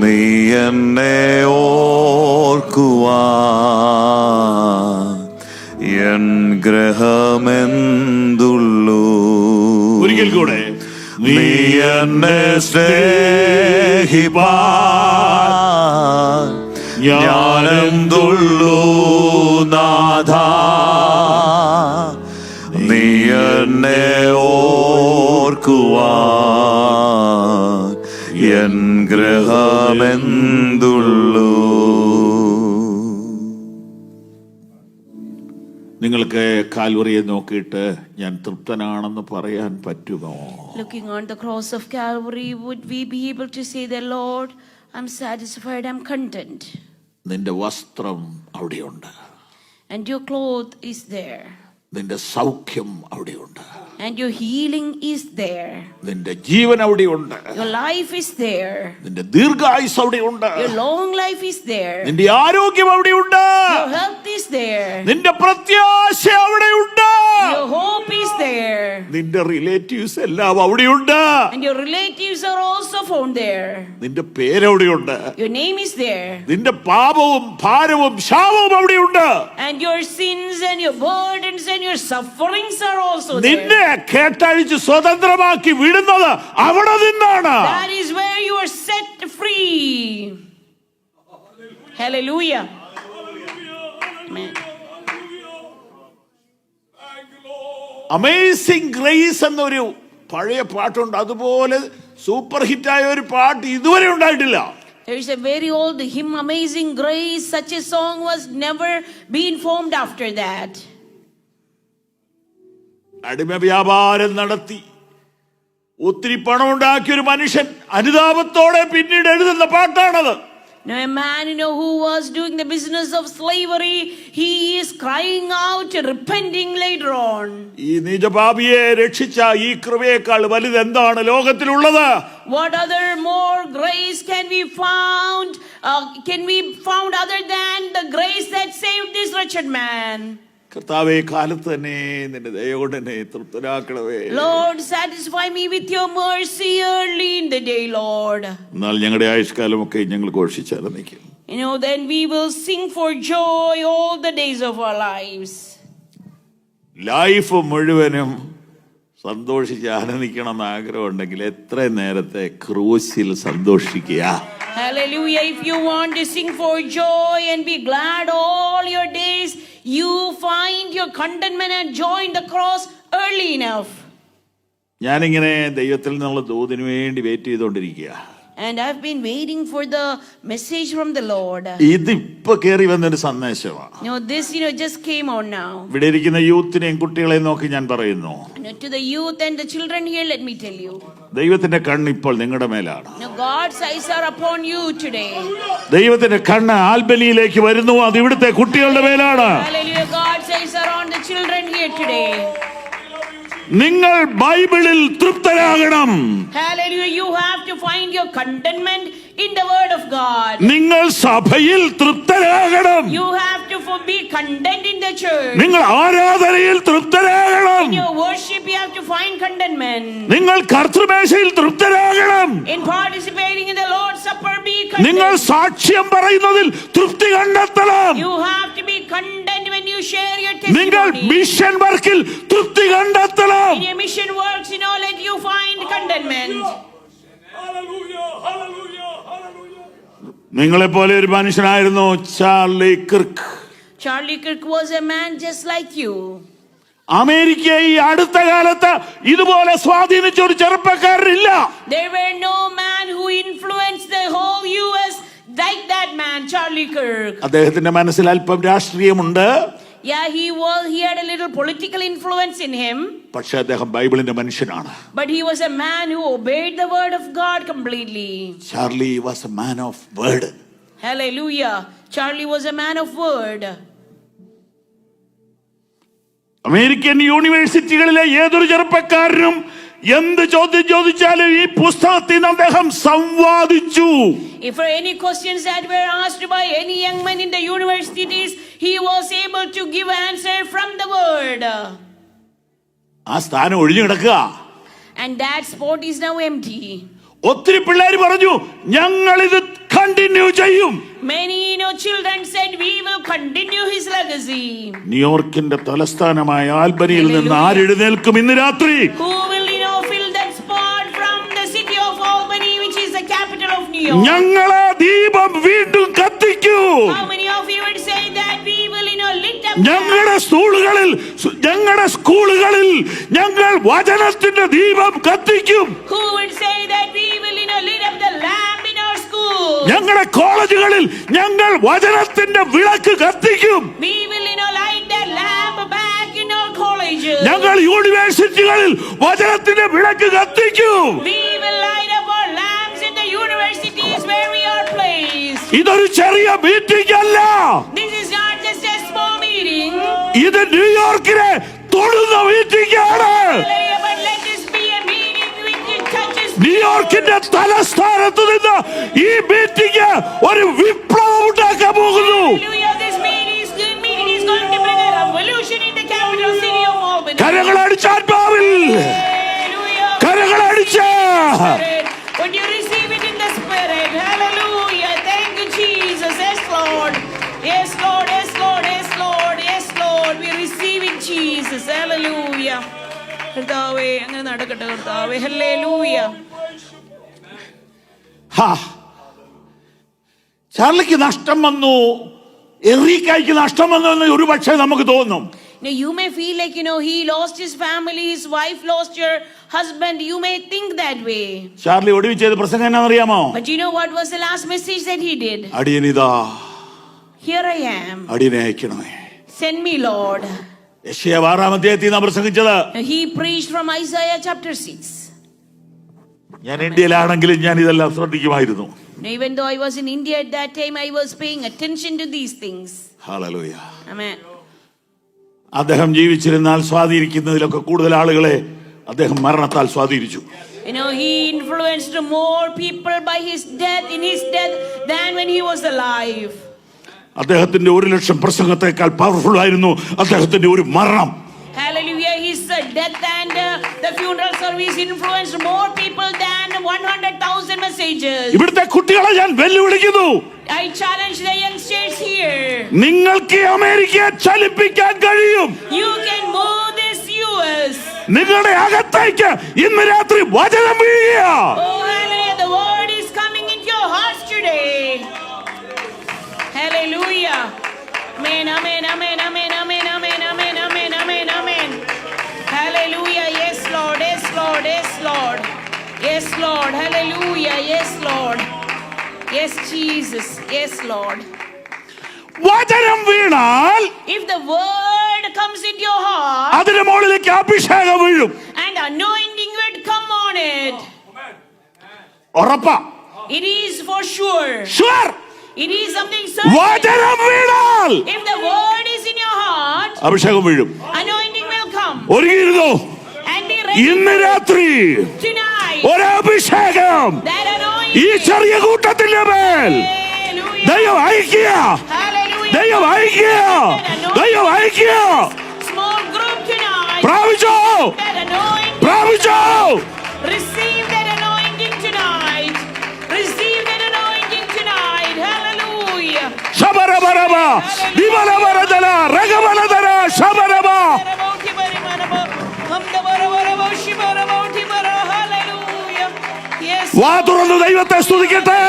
നീ എന്നെ ഗ്രഹമെന്തുള്ളൂ. ഒരിക്കൽ കൂടെ, നീ എന്നെ സ്നേഹിപ്പാൻ ഞാനെന്തുള്ളൂ നാഥ. നീ എന്നെ ഓർക്കുവാൻ എൻ ഗ്രഹമെന്തുള്ളൂ. നിങ്ങൾക്ക് കാൽവറിയെ നോക്കിയിട്ട് ഞാൻ തൃപ്തനാണെന്ന് പറയാൻ പറ്റുമോ? Looking on the cross of Calvary, would we be able to say that, Lord, I'm satisfied, I'm content? നിന്റെ വസ്ത്രം അവിടെയുണ്ട്, And your cloth is there. നിന്റെ സൗഖ്യം അവിടെയുണ്ട്, And your healing is there. നിന്റെ ജീവൻ അവിടെയുണ്ട്, Your life is there. നിന്റെ ദീർഘായുസ് അവിടെയുണ്ട്, Your long life is there. നിന്റെ ആരോഗ്യം അവിടെയുണ്ട്, Your health is there. നിന്റെ പ്രത്യാശ അവിടെയുണ്ട്, Your hope is there. നിന്റെ റിലേറ്റീവ്സ് എല്ലാം അവിടെയുണ്ട്, And your relatives are also found there. നിന്റെ പേരവിടെയുണ്ട്, Your name is there. നിന്റെ പാപവും ഭാരവും ശാപവും അവിടെയുണ്ട്. And your sins and your burdens and your sufferings are also നിന്നെ there. കേട്ടഴിച്ച് സ്വതന്ത്രമാക്കി വിടുന്നത് അവിടെ നിന്നാണ്. That is where you are set free. Hallelujah. Amen. Amazing grace എന്നൊരു പഴയ പാട്ടുണ്ട്, അതുപോലെ സൂപ്പർ ഹിറ്റായ ഒരു പാട്ട് ഇതുവരെ ഉണ്ടായിട്ടില്ല. There is a very old hymn, Amazing Grace. Such a song was never been formed after that. അടിമ വ്യാപാരം നടത്തി ഒത്തിരി പണം ഉണ്ടാക്കിയ ഒരു മനുഷ്യൻ അനുതാപത്തോടെ പിന്നീട് എഴുതുന്ന പാട്ടാണത്. Now a man, who was doing the business of slavery, he is crying out, repenting later on. ഈ നിജപാപിയെ രക്ഷിച്ച ഈ കൃപയേക്കാൾ വലുതെന്താണ് ലോകത്തിലുള്ളത്? What other more grace can we found other than the grace that saved this wretched man? കർത്താവേ, കാലത്ത് തന്നെ നിന്റെ ദയ കൊണ്ട് എന്നെ തൃപ്തനാക്കണമേ. Lord, satisfy me with your mercy early in the day, Lord. എന്നാൽ ഞങ്ങളുടെ ആയുഷ്കാലമൊക്കെ ഞങ്ങൾ ഘോഷിച്ചാലനിക്കും. Then we will sing for joy all the days of our lives. Life മുഴുവനും സന്തോഷിച്ച് ആനന്ദിക്കണം എന്ന് ആഗ്രഹം ഉണ്ടെങ്കിൽ എത്ര നേരത്തെ ക്രൂസിൽ സന്തോഷിക്കുക. Hallelujah. If you want to sing for joy and be glad all your days, you find your contentment and joy in the cross early enough. ഞാനിങ്ങനെ ദൈവത്തിൽ നിന്നുള്ള ദൂതിന് വേണ്ടി വെയിറ്റ് ചെയ്തുകൊണ്ടിരിക്കുക. And I've been waiting for the message from the Lord. ഇതിപ്പോ കേറി വന്നൊരു സന്ദേശമാണ്. This just came on now. ഇവിടെ ഇരിക്കുന്ന യൂത്തിനെയും കുട്ടികളെയും നോക്കി ഞാൻ പറയുന്നു, To the youth and the children here, let me tell you. ദൈവത്തിന്റെ കണ്ണ് ഇപ്പോൾ നിങ്ങളുടെ മേലാണ്. God's eyes are upon you today. ദൈവത്തിന്റെ കണ്ണ് ആൽബലിയിലേക്ക് വരുന്നു, അത് ഇവിടുത്തെ കുട്ടികളുടെ മേലാണ്. Hallelujah. God's eyes are on the children here today. നിങ്ങൾ ബൈബിളിൽ തൃപ്തരാകണം. Hallelujah. You have to find your contentment in the word of God. നിങ്ങൾ സഭയിൽ തൃപ്തരാകണം. You have to be content in the church. നിങ്ങൾ ആരാധനയിൽ തൃപ്തരാകണം. In your worship, you have to find contentment. നിങ്ങൾ കർത്തൃമേശയിൽ തൃപ്തരാകണം. In participating in the Lord's Supper, be content. നിങ്ങൾ സാക്ഷ്യം പറയുന്നതിൽ തൃപ്തി കണ്ടെത്തണം. You have to be content when you share your നിങ്ങൾ testimony. Mission വർക്കിൽ തൃപ്തി കണ്ടെത്തണം. In your mission works, let you find contentment. Hallelujah, hallelujah, hallelujah. നിങ്ങളെപ്പോലെ ഒരു മനുഷ്യനായിരുന്നു Charlie Kirk. Charlie Kirk was a man just like you. അമേരിക്കയെ ഈ അടുത്ത കാലത്ത് ഇതുപോലെ സ്വാധീനിച്ച ഒരു ചെറുപ്പക്കാരനില്ല. There were no man who influenced the whole US like that man, Charlie Kirk. അദ്ദേഹത്തിന്റെ മനസ്സിൽ അല്പം രാഷ്ട്രീയമുണ്ട്. Yeah, he had a little political influence in him. പക്ഷെ അദ്ദേഹം ബൈബിളിന്റെ മനുഷ്യനാണ്. But he was a man who obeyed the word of God completely. Charlie was a man of word. Hallelujah. Charlie was a man of word. American യൂണിവേഴ്സിറ്റികളിലെ ഏതൊരു ചെറുപ്പക്കാരനും എന്ത് ചോദ്യം ചോദിച്ചാലും ഈ പുസ്തകത്തിൽ നിന്ന് അദ്ദേഹം സംവാദിച്ചു. If for any questions that were asked by any young man in the universities, he was able to give answer from the word. ആ സ്ഥാനം ഒഴിഞ്ഞു കിടക്കുക. And that spot is now empty. ഒത്തിരി പിള്ളേർ പറഞ്ഞു, ഞങ്ങൾ ഇത് കണ്ടിന്യൂ ചെയ്യും. Many children said, we will continue his legacy. ന്യൂയോർക്കിന്റെ തലസ്ഥാനമായ ആൽബനിയിൽ നിന്ന് ആരെഴുന്നേൽക്കും ഇന്ന് രാത്രി? Who will fill that spot from the city of Albany, which is the capital of New York? ഞങ്ങളെ ദീപം വീണ്ടും കത്തിക്കൂ. How many of you would say that we will lit up? ഞങ്ങളുടെ സ്കൂളുകളിൽ ഞങ്ങൾ വചനത്തിന്റെ ദീപം കത്തിക്കും. Who would say that we will lit up the lamp in our school? ഞങ്ങളുടെ കോളേജുകളിൽ ഞങ്ങൾ വചനത്തിന്റെ വിളക്ക് കത്തിക്കും. We will light that lamp back in our colleges. ഞങ്ങൾ യൂണിവേഴ്സിറ്റികളിൽ വചനത്തിന്റെ വിളക്ക് കത്തിക്കും. We will light up our lamps in the universities where we are placed. ഇതൊരു ചെറിയ മീറ്റിംഗ് അല്ല. This is not just a small meeting. ഇത് ന്യൂയോർക്കിനെ തൊടുന്ന മീറ്റിംഗ് ആണ്. But let this be a meeting which touches ന്യൂയോർക്കിന്റെ തലസ്ഥാനത്ത് നിന്ന് ഈ മീറ്റിംഗ് ഒരു വിപ്ലവം ഉണ്ടാക്കാൻ പോകുന്നു. Hallelujah. This meeting is going to bring a revolution in the capital city of Albany. കരങ്ങളടിച്ചാത്മാവിൽ Hallelujah. കരങ്ങളടിച്ച് When you receive it in the spirit, hallelujah. Thank you, Jesus. Yes, Lord. Yes, Lord. Yes, Lord. Yes, Lord. Yes, Lord. We receive it, Jesus. Hallelujah. കർത്താവേ അങ്ങനെ നടക്കട്ടെ കർത്താവേ. Hallelujah. ചാർലിക്ക് നഷ്ടം വന്നു, എറീക്കായ്ക്ക് നഷ്ടം വന്നു എന്ന് ഒരു പക്ഷേ നമുക്ക് തോന്നും. Now you may feel like he lost his family, his wife lost her husband. You may think that way. Charlie ഒടുവിൽ ചെയ്ത പ്രസംഗം എന്നാണെന്നറിയാമോ? But you know what was the last message that he did? അടിയനിതാ, Here I am. അടിയനെ അയക്കണമേ. Send me, Lord. യെശയ്യാവ് 6-ാം അധ്യായത്തിൽ നാം പ്രസംഗിച്ചത്. He preached from Isaiah chapter 6. ഞാൻ ഇന്ത്യയിലാണെങ്കിലും ഞാൻ ഇതെല്ലാം ശ്രദ്ധിക്കുമായിരുന്നു. Even though I was in India at that time, I was paying attention to these things. Hallelujah. Amen. അദ്ദേഹം ജീവിച്ചിരുന്നാൽ സ്വാധീനിക്കുന്നതിലൊക്കെ കൂടുതൽ ആളുകളെ അദ്ദേഹം മരണത്താൽ സ്വാധീനിച്ചു. He influenced more people by his death, in his death, than when he was alive. അദ്ദേഹത്തിന്റെ 1,00,000 പ്രസംഗത്തെക്കാൾ powerful ആയിരുന്നു അദ്ദേഹത്തിന്റെ ഒരു മരണം. Hallelujah. His death and the funeral service influenced more people than 100,000 messages. ഇവിടുത്തെ കുട്ടികളെ ഞാൻ വെല്ലുവിളിക്കുന്നു. I challenge the youngsters here. നിങ്ങൾക്ക് അമേരിക്കയെ ചലിപ്പിക്കാൻ കഴിയും. You can move this US. നിങ്ങളുടെ അകത്തേക്ക് ഇന്ന് രാത്രി വചനം വീഴുക. Oh, hallelujah. The word is coming into your hearts today. Hallelujah. Amen, amen, amen, amen, amen, amen, amen, amen, amen, amen. Hallelujah. Yes, Lord. Yes, Lord. Yes, Lord. Yes, Lord. Hallelujah. Yes, Lord. Yes, Jesus. Yes, Lord. വചനം വീണാൽ If the word comes into your heart അതിന്റെ മുകളിലേക്ക് അഭിഷേകം വീഴും. and anointing would come on it, ഉറപ്പാ. it is for sure. Sure. It is something certain. വചനം വീണാൽ If the word is in your heart, അഭിഷേകം വീഴും. anointing will come. ഒരുങ്ങിയിരുന്നോ? And be ready ഇന്ന് രാത്രി tonight. ഒരഭിഷേകം That ഈ anointing. ചെറിയ കൂട്ടത്തിന്റെ മേൽ Hallelujah. ദൈവം അയക്കുക. Hallelujah. ദൈവം അയക്കുക. ദൈവം അയക്കുക. Small group tonight. പ്രാപിച്ചോ, That anointing. പ്രാപിച്ചോ. Receive that anointing tonight. Receive that anointing tonight. Hallelujah. ശബരബരബ ദിവലബരദല രഗബലദര ശബരബ. Yes. വാ തുറന്ന് ദൈവത്തെ സ്തുതിക്കട്ടെ.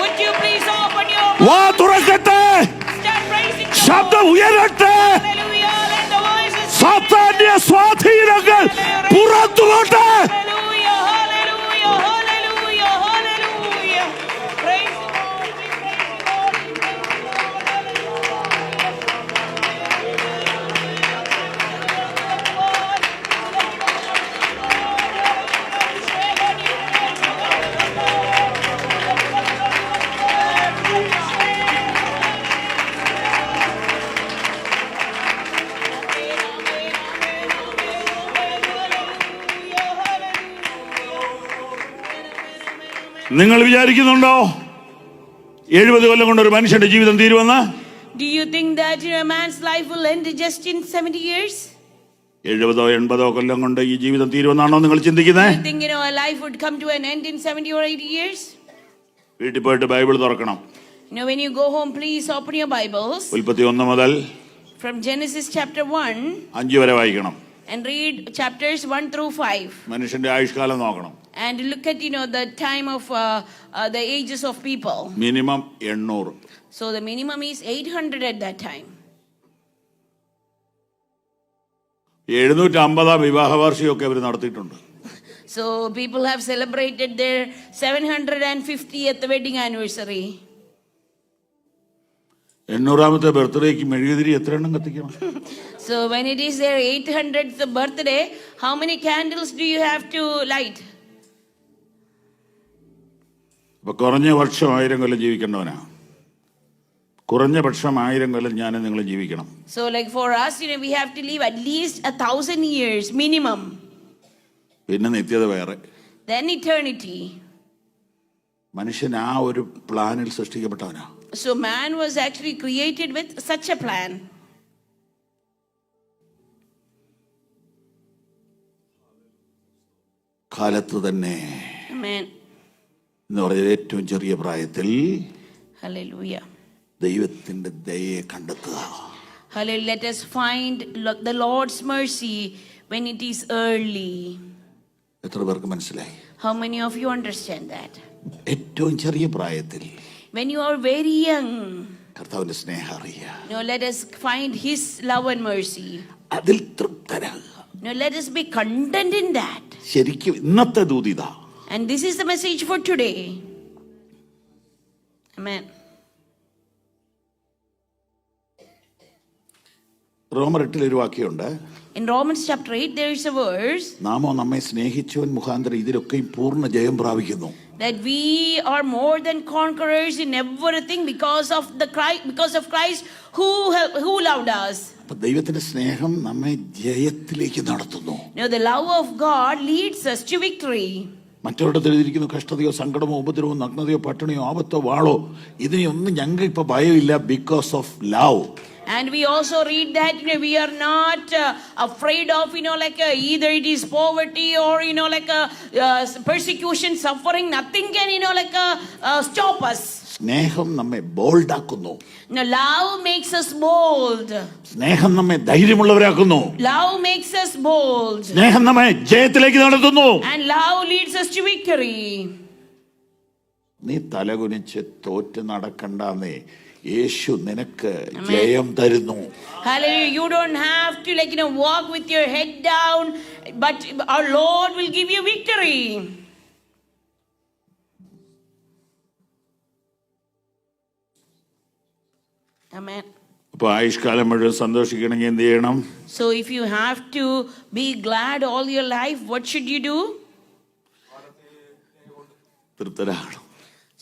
Would you please open your വാ തുറക്കട്ടെ. start praising the ശബ്ദം Lord. ഉയരട്ടെ. Hallelujah. Let the voices. സാത്താന്യ സ്വാധീനങ്ങൾ പുറത്തു പോട്ടെ. Hallelujah. Hallelujah. Hallelujah. Hallelujah. Praise the Lord. We praise the Lord. We praise the Lord. നിങ്ങൾ വിചാരിക്കുന്നുണ്ടോ 70 കൊല്ലം കൊണ്ട് ഒരു മനുഷ്യന്റെ ജീവിതം തീരുമെന്ന്? Do you think that a man's life will end just in 70 years? 70-80 കൊല്ലം കൊണ്ട് ഈ ജീവിതം തീരുമെന്നാണോ നിങ്ങൾ ചിന്തിക്കുന്നത്? Do you think a life would come to an end in 70 or 80 years? വീട്ടിൽ പോയിട്ട് ബൈബിൾ തുറക്കണം. Now, when you go home, please open your Bibles ഉൽപ്പത്തി 1 മുതൽ from Genesis chapter 1 5 വരെ വായിക്കണം. and read chapters 1 through 5. മനുഷ്യന്റെ ആയുഷ്കാലം നോക്കണം. And look at, the time of the ages of people. Minimum 800. So the minimum is 800 at that time. 750 വിവാഹ വാർഷികമൊക്കെ അവർ നടത്തിയിട്ടുണ്ട്. So people have celebrated their 750th wedding anniversary. 800ാമത്തെ ബർത്ത്ഡേക്ക് മെഴുകുതിരി എത്ര എണ്ണം കത്തിക്കണം? So when it is their 800th birthday, how many candles do you have to light? അപ്പൊ കുറഞ്ഞ പക്ഷം 1000 കൊല്ലം ജീവിക്കേണ്ടവനാ. കുറഞ്ഞ പക്ഷം 1000 കൊല്ലം ഞാനും നിങ്ങൾ ജീവിക്കണം. So like for us, we have to live at least 1,000 years minimum. പിന്നെ നിത്യത വേറെ. Then eternity. മനുഷ്യൻ ആ ഒരു പ്ലാനിൽ സൃഷ്ടിക്കപ്പെട്ടവനാ. So man was actually created with such a plan. കാലത്ത് തന്നെ Amen. എന്ന് പറഞ്ഞ ഏറ്റവും ചെറിയ പ്രായത്തിൽ Hallelujah. ദൈവത്തിന്റെ ദയയെ കണ്ടെത്തുക. Hallelujah. Let us find the Lord's mercy when it is early. എത്ര പേർക്ക് മനസ്സിലായി? How many of you understand that? ഏറ്റവും ചെറിയ പ്രായത്തിൽ When you are very young, കർത്താവിന്റെ സ്നേഹം അറിയുക. let us find His love and mercy. അതിൽ തൃപ്തരാകുക. Let us be content in that. ശരിക്കും ഇന്നത്തെ ദൂതിത. And this is the message for today. Amen. റോമർ 8 ഒരു വാക്യമുണ്ട്. In Romans chapter 8, there is a verse നാമോ നമ്മെ സ്നേഹിച്ചവൻ മുഖാന്തരം ഇതിലൊക്കെയും പൂർണ്ണ ജയം പ്രാപിക്കുന്നു. that we are more than conquerors in everything because of Christ who loved us. അപ്പൊ ദൈവത്തിന്റെ സ്നേഹം നമ്മെ ജയത്തിലേക്ക് നടത്തുന്നു. Now the love of God leads us to victory. മറ്റൊരിടത്ത് എഴുതിയിരിക്കുന്നു, കഷ്ടതയോ സങ്കടമോ ഉപദ്രവമോ നഗ്നതയോ പട്ടിണിയോ ആപത്തോ വാളോ ഇതിനെയൊന്നും ഞങ്ങൾ ഇപ്പൊ ഭയമില്ല, because of love. And we also read that we are not afraid of either it is poverty or like persecution, suffering. Nothing can stop us. സ്നേഹം നമ്മെ ബോൾഡാക്കുന്നു. Now love makes us bold. സ്നേഹം നമ്മെ ധൈര്യമുള്ളവരാക്കുന്നു. Love makes us bold. സ്നേഹം നമ്മെ ജയത്തിലേക്ക് നടത്തുന്നു. And love leads us to victory. നീ തലകുനിച്ച് തോറ്റ് നടക്കണ്ടെന്നേ, യേശു നിനക്ക് ജയം തരുന്നു. Hallelujah. You don't have to walk with your head down, but our Lord will give you victory. Amen. അപ്പൊ ആയുഷ്കാലം മുഴുവൻ സന്തോഷിക്കണമെങ്കിൽ എന്ത് ചെയ്യണം? So if you have to be glad all your life, what should you do? തൃപ്തരാകണം.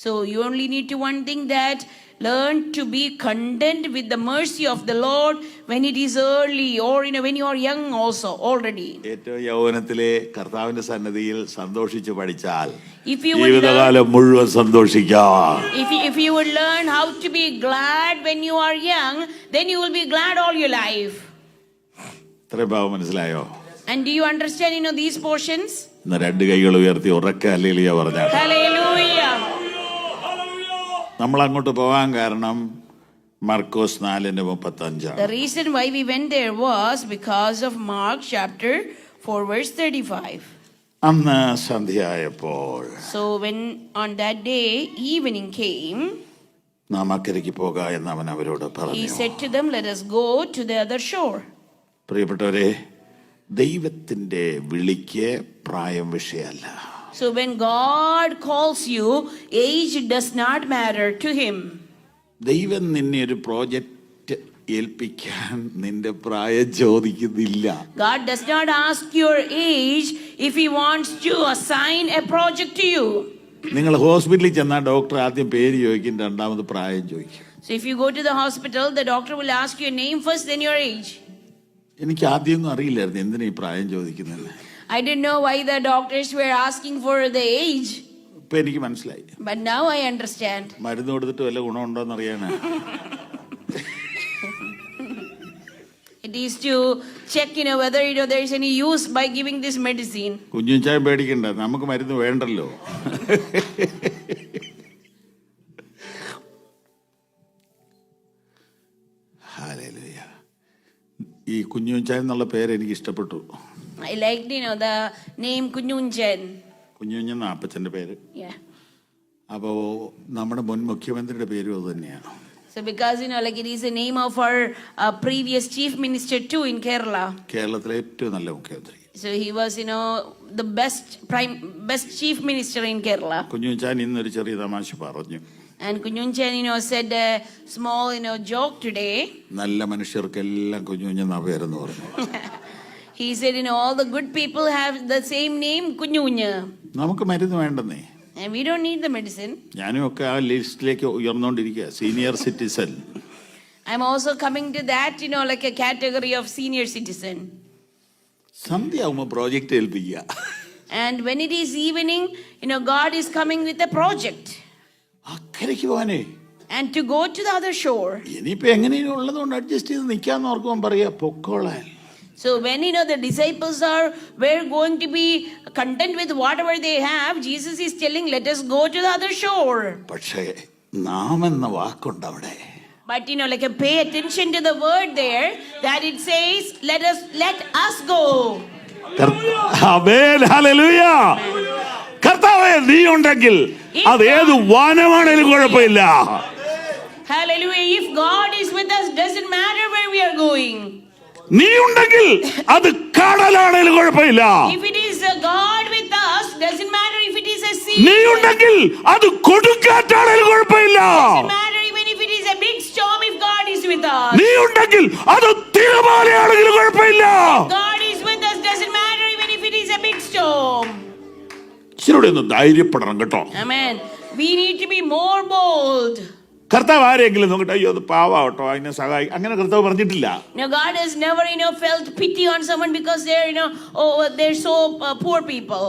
So you only need to one thing, that learn to be content with the mercy of the Lord when it is early, or when you are young also already. ഏറ്റവും യൗവനത്തിലെ കർത്താവിന്റെ സന്നിധിയിൽ സന്തോഷിച്ച് പഠിച്ചാൽ If you would ജീവിതകാലം മുഴുവൻ സന്തോഷിക്കാം. if you would learn how to be glad when you are young, then you will be glad all your life. ഇത്രയും ഭാവം മനസ്സിലായോ? And do you understand these portions? ഇന്ന് 2 കൈകൾ ഉയർത്തി ഉറക്കെ ഹല്ലേലൂയ പറഞ്ഞാൽ. Hallelujah. നമ്മൾ അങ്ങോട്ട് പോകാൻ കാരണം മർക്കോസ് 4:35. The reason why we went there was because of Mark chapter 4 verse 35. അന്ന് സന്ധ്യയായപ്പോൾ So when on that day evening came, നാം അക്കരയ്ക്ക് പോക എന്ന് അവൻ അവരോട് he പറഞ്ഞു. said to them, let us go to the other shore. പ്രിയപ്പെട്ടവരെ, ദൈവത്തിന്റെ വിളിക്ക് പ്രായം വിഷയമല്ല. So when God calls you, age does not matter to him. ദൈവം നിന്നെ ഒരു പ്രോജക്റ്റ് ഏൽപ്പിക്കാൻ നിന്റെ പ്രായം ചോദിക്കുന്നില്ല. God does not ask your age if he wants to assign a project to you. നിങ്ങൾ ഹോസ്പിറ്റലിൽ ചെന്നാൽ ഡോക്ടർ ആദ്യം പേര് ചോദിക്കും, രണ്ടാമത് പ്രായം ചോദിക്കും. So if you go to the hospital, the doctor will ask your name first, then your age. എനിക്ക് ആദ്യമൊന്നും അറിയില്ലായിരുന്നു എന്തിനാ ഈ പ്രായം ചോദിക്കുന്നത്. I didn't know why the doctors were asking for the age. ഇപ്പൊ എനിക്ക് മനസ്സിലായി. But now I understand. മരുന്ന് കൊടുത്തിട്ട് വല്ല ഗുണമുണ്ടോന്ന് അറിയാനാ. It is to check whether there is any use by giving this medicine. കുഞ്ഞുച്ചായം പേടിക്കണ്ട, നമുക്ക് മരുന്ന് വേണ്ടല്ലോ. ഈ കുഞ്ഞുഞ്ചാൻ എന്നുള്ള പേര് എനിക്ക് ഇഷ്ടപ്പെട്ടു. I liked, the name Kunyunjan. കുഞ്ഞുഞ്ഞെന്ന അപ്പച്ചൻ്റെ പേര്. Yeah. അപ്പോൾ നമ്മുടെ മുൻ മുഖ്യമന്ത്രിയുടെ പേരും അത് തന്നെയാണ്. So because, it is the name of our previous chief minister too in Kerala. കേരളത്തിലെ ഏറ്റവും നല്ല മുഖ്യമന്ത്രി. So he was, the best chief minister in Kerala. കുഞ്ഞുഞ്ചാൻ ഇന്നൊരു ചെറിയ തമാശ പറഞ്ഞു. And Kunyunjan, said a small, joke today. നല്ല മനുഷ്യർക്കെല്ലാം കുഞ്ഞുഞ്ഞെന്ന പേരെന്ന് പറഞ്ഞു. He said, all the good people have the same name, Kunyunya. നമുക്ക് മരുന്ന് വേണ്ടെന്നേ. And we don't need the medicine. ഞാനും ഒക്കെ ആ ലിസ്റ്റിലേക്ക് ഉയർന്നുകൊണ്ടിരിക്കുക, senior citizen. I'm also coming to that, like a category of senior citizen. സന്ധ്യയാവുമ്പോൾ പ്രോജക്റ്റ് ഏൽപ്പിക്കുക. And when it is evening, God is coming with a project. അക്കരയ്ക്ക് പോകാനേ. And to go to the other shore. ഇനിയിപ്പോ എങ്ങനെയും ഉള്ളതുകൊണ്ട് adjust ചെയ്ത് നിൽക്കാന്ന് ഓർക്കുമ്പോൾ പറയാ പൊക്കോളാൻ. So when, the disciples were going to be content with whatever they have, Jesus is telling, let us go to the other shore. പക്ഷേ നാം എന്ന വാക്കുണ്ട് അവിടെ. But, pay attention to the word there, that it says, let us go. Amen, hallelujah. കർത്താവേ, നീ ഉണ്ടെങ്കിൽ അത് ഏത് വാനമാണേലും കുഴപ്പമില്ല. Hallelujah. If God is with us, doesn't matter where we are going. നീ ഉണ്ടെങ്കിൽ അത് കടലാണേലും കുഴപ്പമില്ല. If it is a God with us, doesn't matter if it is a sea. നീ ഉണ്ടെങ്കിൽ അത് കൊടുങ്കാറ്റാണേലും കുഴപ്പമില്ല. Doesn't matter even if it is a big storm, if God is with us. നീ ഉണ്ടെങ്കിൽ അത് തിരമാലയാണെങ്കിലും കുഴപ്പമില്ല. God is with us, doesn't matter even if it is a big storm. ശരിയോടെ ഒന്ന് ധൈര്യപ്പെടണം കേട്ടോ. Amen. We need to be more bold. കർത്താവ് ആരെങ്കിലും നോക്കട്ടെ, അയ്യോ അത് പാവാട്ടോ അതിനെ സഹായി, അങ്ങനെ കർത്താവ് പറഞ്ഞിട്ടില്ല. God has never, felt pity on someone because they're so poor people.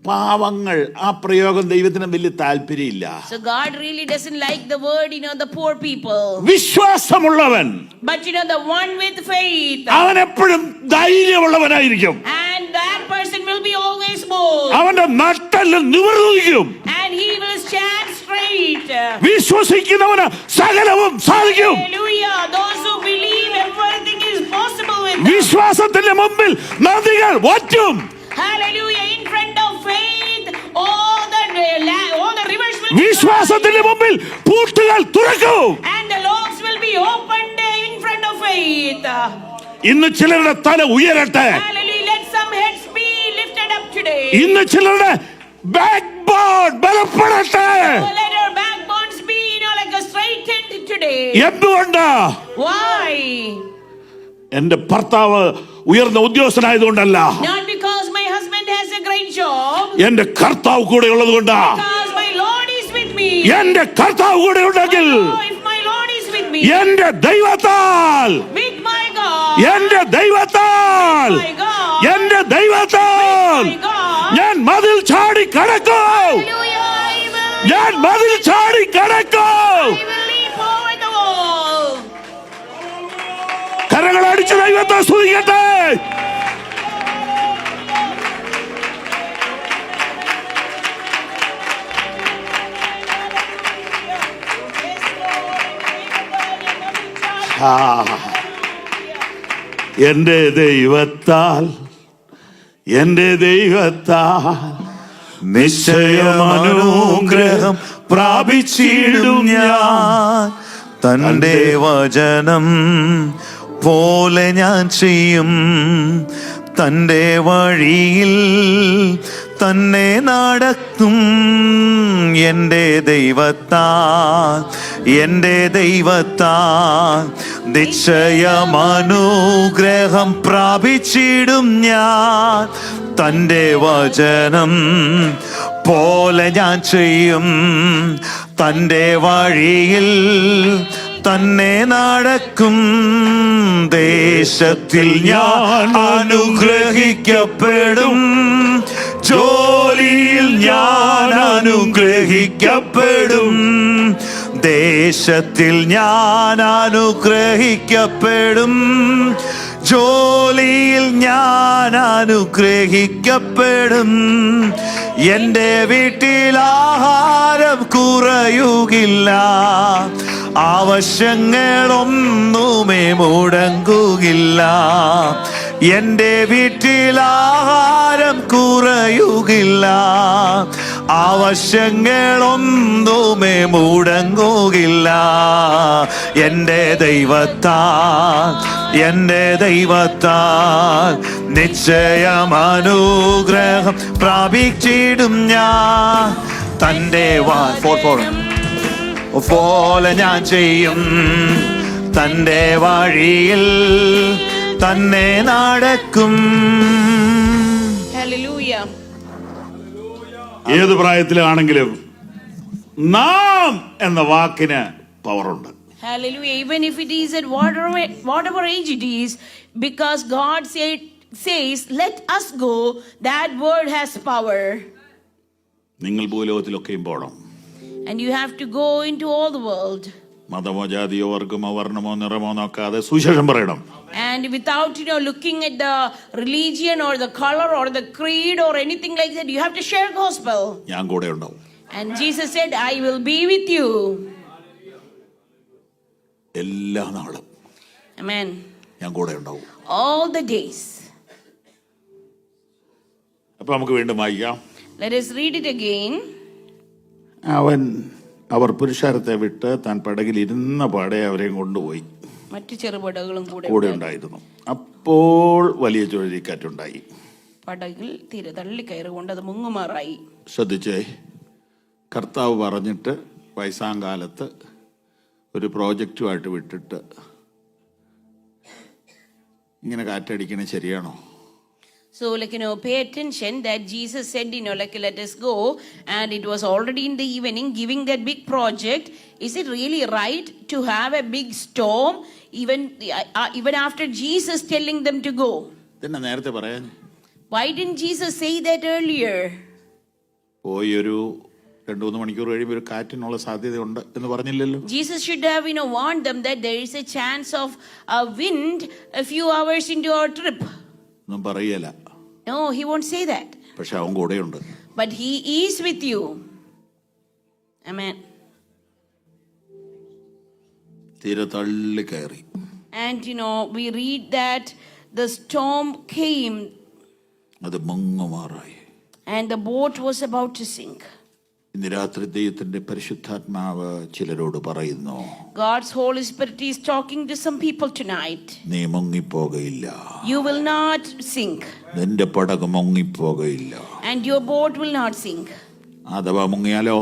പാവങ്ങൾ, ആ പ്രയോഗം ദൈവത്തിന് വലിയ താല്പര്യമില്ല. So God really doesn't like the word, the poor people. വിശ്വാസമുള്ളവൻ, But the one with faith. അവൻ എപ്പോഴും ധൈര്യമുള്ളവനായിരിക്കും. And that person will be always bold. അവന്റെ നട്ടെല്ല് നിവർന്നിരിക്കും. And he will stand straight. വിശ്വസിക്കുന്നവന് സകലവും സാധിക്കും. Hallelujah. Those who believe, everything is possible with them. വിശ്വാസത്തിന്റെ മുമ്പിൽ നദികൾ വറ്റും. Hallelujah. In front of faith, all the rivers will be വിശ്വാസത്തിന്റെ മുമ്പിൽ പൂട്ടുകൾ തുറക്കും. and the locks will be opened in front of faith. ഇന്ന് ചിലരുടെ തല ഉയരട്ടെ. Hallelujah. Let some heads be lifted up today. ഇന്ന് ചിലരുടെ ബാക്ക് ബോൺ ബലപ്പെടട്ടെ. Let our backbones be, like a straightened today. എന്തുകൊണ്ട്? Why? എന്റെ ഭർത്താവ് ഉയർന്ന ഉദ്യോഗസ്ഥനായതുകൊണ്ടല്ല, Not because my husband has a great job. എന്റെ കർത്താവ് കൂടെ ഉള്ളത് കൊണ്ടാ. Because my Lord is with me. എന്റെ കർത്താവ് കൂടെ ഉണ്ടെങ്കിൽ, If my Lord is with me. എന്റെ ദൈവത്താൽ, With my God. എന്റെ ദൈവത്താൽ, My God. എന്റെ ദൈവത്താൽ My God. ഞാൻ മതിൽ ചാടി കടക്കും. Hallelujah. ഞാൻ മതിൽ ചാടി കടക്കും. I will leap over the wall. കരങ്ങളടിച്ച് ദൈവത്തെ സ്തുതിക്കട്ടെ. എന്റെ ദൈവത്താൽ, എന്റെ ദൈവത്താൽ നിശ്ചയമനുഗ്രഹം പ്രാപിച്ചിടും ഞാൻ. തന്റെ വചനം പോലെ ഞാൻ ചെയ്യും. തന്റെ വഴിയിൽ തന്നെ നടത്തും. എൻ്റെ ദൈവത്താൽ, എൻ്റെ ദൈവത്താൽ നിശ്ചയമനുഗ്രഹം പ്രാപിച്ചിടും ഞാൻ. തൻ്റെ വചനം പോലെ ഞാൻ ചെയ്യും. തൻ്റെ വഴിയിൽ തന്നെ നടക്കും. ദേശത്തിൽ ഞാൻ അനുഗ്രഹിക്കപ്പെടും. ജോലിയിൽ ഞാൻ അനുഗ്രഹിക്കപ്പെടും. ദേശത്തിൽ ഞാൻ അനുഗ്രഹിക്കപ്പെടും. ജോലിയിൽ ഞാൻ അനുഗ്രഹിക്കപ്പെടും. എൻ്റെ വീട്ടിൽ ആഹാരം കുറയുകില്ല. ആവശ്യങ്ങളൊന്നുമേ മുടങ്ങുകില്ല. എൻ്റെ വീട്ടിൽ ആഹാരം കുറയുകില്ല. ആവശ്യങ്ങളൊന്നുമേ മുടങ്ങുകില്ല. എൻ്റെ ദൈവത്താൽ നിശ്ചയം അനുഗ്രഹം പ്രാപിച്ചിടും ഞാൻ. തൻ്റെ പോലെ ഞാൻ ചെയ്യും. തൻ്റെ വഴിയിൽ തന്നെ നടക്കും. Hallelujah. ഏത് പ്രായത്തിലാണെങ്കിലും നാം എന്ന വാക്കിന് പവറുണ്ട്. Hallelujah. Even if it is at whatever age it is, because God says, let us go, that word has power. നിങ്ങൾ ഭൂലോകത്തിലൊക്കെയും പോകണം. And you have to go into all the world. മതമോ ജാതിയോ വർഗമോ വർണ്ണമോ നിറമോ നോക്കാതെ സുവിശേഷം പറയണം. And without looking at the religion or the color or the creed or anything like that, you have to share gospel. ഞാൻ കൂടെ ഉണ്ടാവും. And Jesus said, I will be with you. എല്ലാ നാളും Amen. ഞാൻ കൂടെ ഉണ്ടാവും. All the days. അപ്പൊ നമുക്ക് വീണ്ടും വായിക്കാം. Let us read it again. അവർ പുരുഷാരത്തെ വിട്ട് താൻ പടകിൽ ഇരുന്ന പാടെ അവരെയും കൊണ്ടുപോയി. മറ്റു ചെറുപടകളും കൂടെ ഉണ്ടായിരുന്നു. അപ്പോൾ വലിയ ചുഴലിക്കാറ്റുണ്ടായി. പടകിൽ തീര തള്ളിക്കയറുകൊണ്ട് അത് മുങ്ങുമാറായി. ശ്രദ്ധിച്ചേ, കർത്താവ് പറഞ്ഞിട്ട് വയസ്സാങ്കാലത്ത് ഒരു പ്രോജക്റ്റുമായിട്ട് വിട്ടിട്ട് ഇങ്ങനെ കാറ്റടിക്കണേ ശരിയാണോ? So pay attention that Jesus said, let us go, and it was already in the evening giving that big project. Is it really right to have a big storm even after Jesus telling them to go? തന്നെ നേരത്തെ പറയാൻ. Why didn't Jesus say that earlier? പോയി ഒരു 2-3 മണിക്കൂർ കഴിയുമ്പോൾ ഒരു കാറ്റിനുള്ള സാധ്യതയുണ്ട് എന്ന് പറഞ്ഞില്ലല്ലോ. Jesus should have warned them that there is a chance of a wind a few hours into our trip. ഒന്നും പറയല. No, he won't say that. പക്ഷെ അവൻ കൂടെയുണ്ട്. But he is with you. Amen. തീരെ തള്ളി കയറി. And we read that the storm came. അത് മുങ്ങുമാറായി. And the boat was about to sink. ഇന്ന് രാത്രി ദൈവത്തിന്റെ പരിശുദ്ധാത്മാവ് ചിലരോട് പറയുന്നു. God's Holy Spirit is talking to some people tonight. നീ മുങ്ങിപ്പോകയില്ല. You will not sink. നിന്റെ പടക് മുങ്ങിപ്പോകയില്ല. And your boat will not sink. അഥവാ മുങ്ങിയാലോ?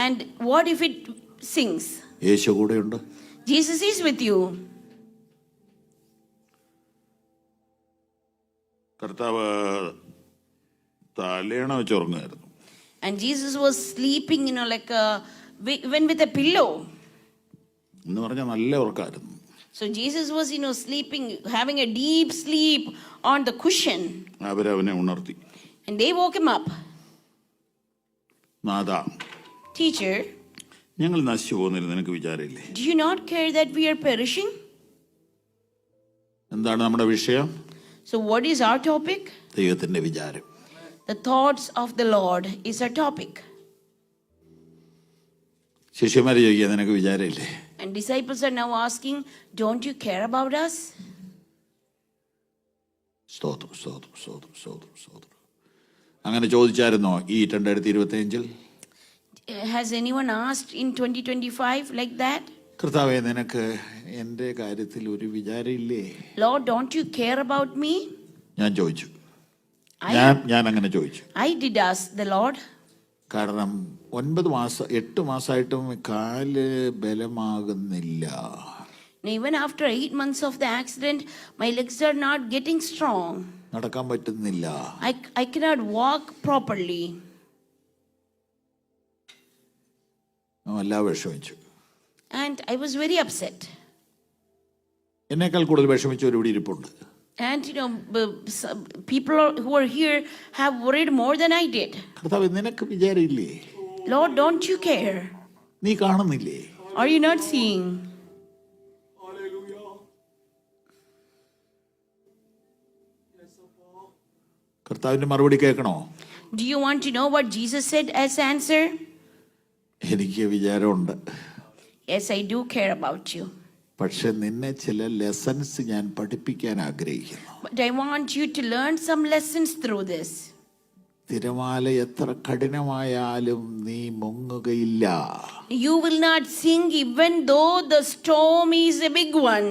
And what if it sinks? യേശു കൂടെയുണ്ട്. Jesus is with you. കർത്താവ് തലേണ വെച്ചുറങ്ങുമായിരുന്നു. And Jesus was sleeping, even with a pillow. എന്ന് പറഞ്ഞാൽ നല്ല ഉറക്കമായിരുന്നു. So Jesus was, sleeping, having a deep sleep on the cushion. അവരവനെ ഉണർത്തി. And they woke him up. നാഥാ, Teacher, ഞങ്ങൾ നശിച്ചു പോകുന്നില്ല, നിനക്ക് വിചാരമില്ലേ? do you not care that we are perishing? എന്താണ് നമ്മുടെ വിഷയം? So what is our topic? ദൈവത്തിന്റെ വിചാരം. The thoughts of the Lord is our topic. ശിഷ്യന്മാര് ചോദിക്കുക, നിനക്ക് വിചാരമില്ലേ? And disciples are now asking, don't you care about us? സ്തോത്രം, സ്തോത്രം, സ്തോത്രം, സ്തോത്രം, സ്തോത്രം. അങ്ങനെ ചോദിച്ചായിരുന്നോ ഈ 2025? Has anyone asked in 2025 like that? കർത്താവേ, നിനക്ക് എൻ്റെ കാര്യത്തിൽ ഒരു വിചാരമില്ലേ? Lord, don't you care about me? ഞാൻ ചോദിച്ചു. ഞാൻ അങ്ങനെ ചോദിച്ചു. I did ask the Lord. കാരണം 8 മാസമായിട്ടും കാല് ബലമാകുന്നില്ല. Even after 8 months of the accident, my legs are not getting strong. നടക്കാൻ പറ്റുന്നില്ല. I cannot walk properly. എല്ലാ വിഷമിച്ചു. And I was very upset. എന്നേക്കാൾ കൂടുതൽ വിഷമിച്ചവർ ഇവിടെ ഇരിപ്പുണ്ട്. And people who are here have worried more than I did. കർത്താവേ, നിനക്ക് വിചാരമില്ലേ? Lord, don't you care? നീ കാണുന്നില്ലേ? Are you not seeing? കർത്താവിന്റെ മറുപടി കേൾക്കണോ? Do you want to know what Jesus said as answer? എനിക്ക് വിചാരമുണ്ട്. Yes, I do care about you. പക്ഷെ നിന്നെ ചില ലെസൺസ് ഞാൻ പഠിപ്പിക്കാൻ ആഗ്രഹിക്കുന്നു. But I want you to learn some lessons through this. തിരമാല എത്ര കഠിനമായാലും നീ മുങ്ങുകയില്ല. You will not sink even though the storm is a big one.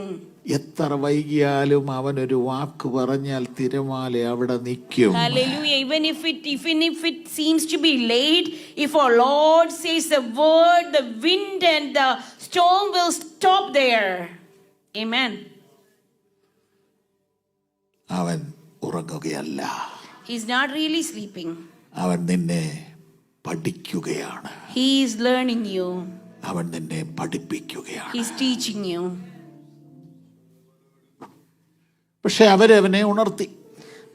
എത്ര വൈകിയാലും അവൻ ഒരു വാക്ക് പറഞ്ഞാൽ തിരമാല അവിടെ നിൽക്കും. Hallelujah. Even if it seems to be late, if our Lord says a word, the wind and the storm will stop there. Amen. അവൻ ഉറങ്ങുകയല്ല. He's not really sleeping. അവൻ നിന്നെ പഠിക്കുകയാണ്. He is learning you. അവൻ നിന്നെ പഠിപ്പിക്കുകയാണ്. He's teaching you. പക്ഷെ അവരവനെ ഉണർത്തി.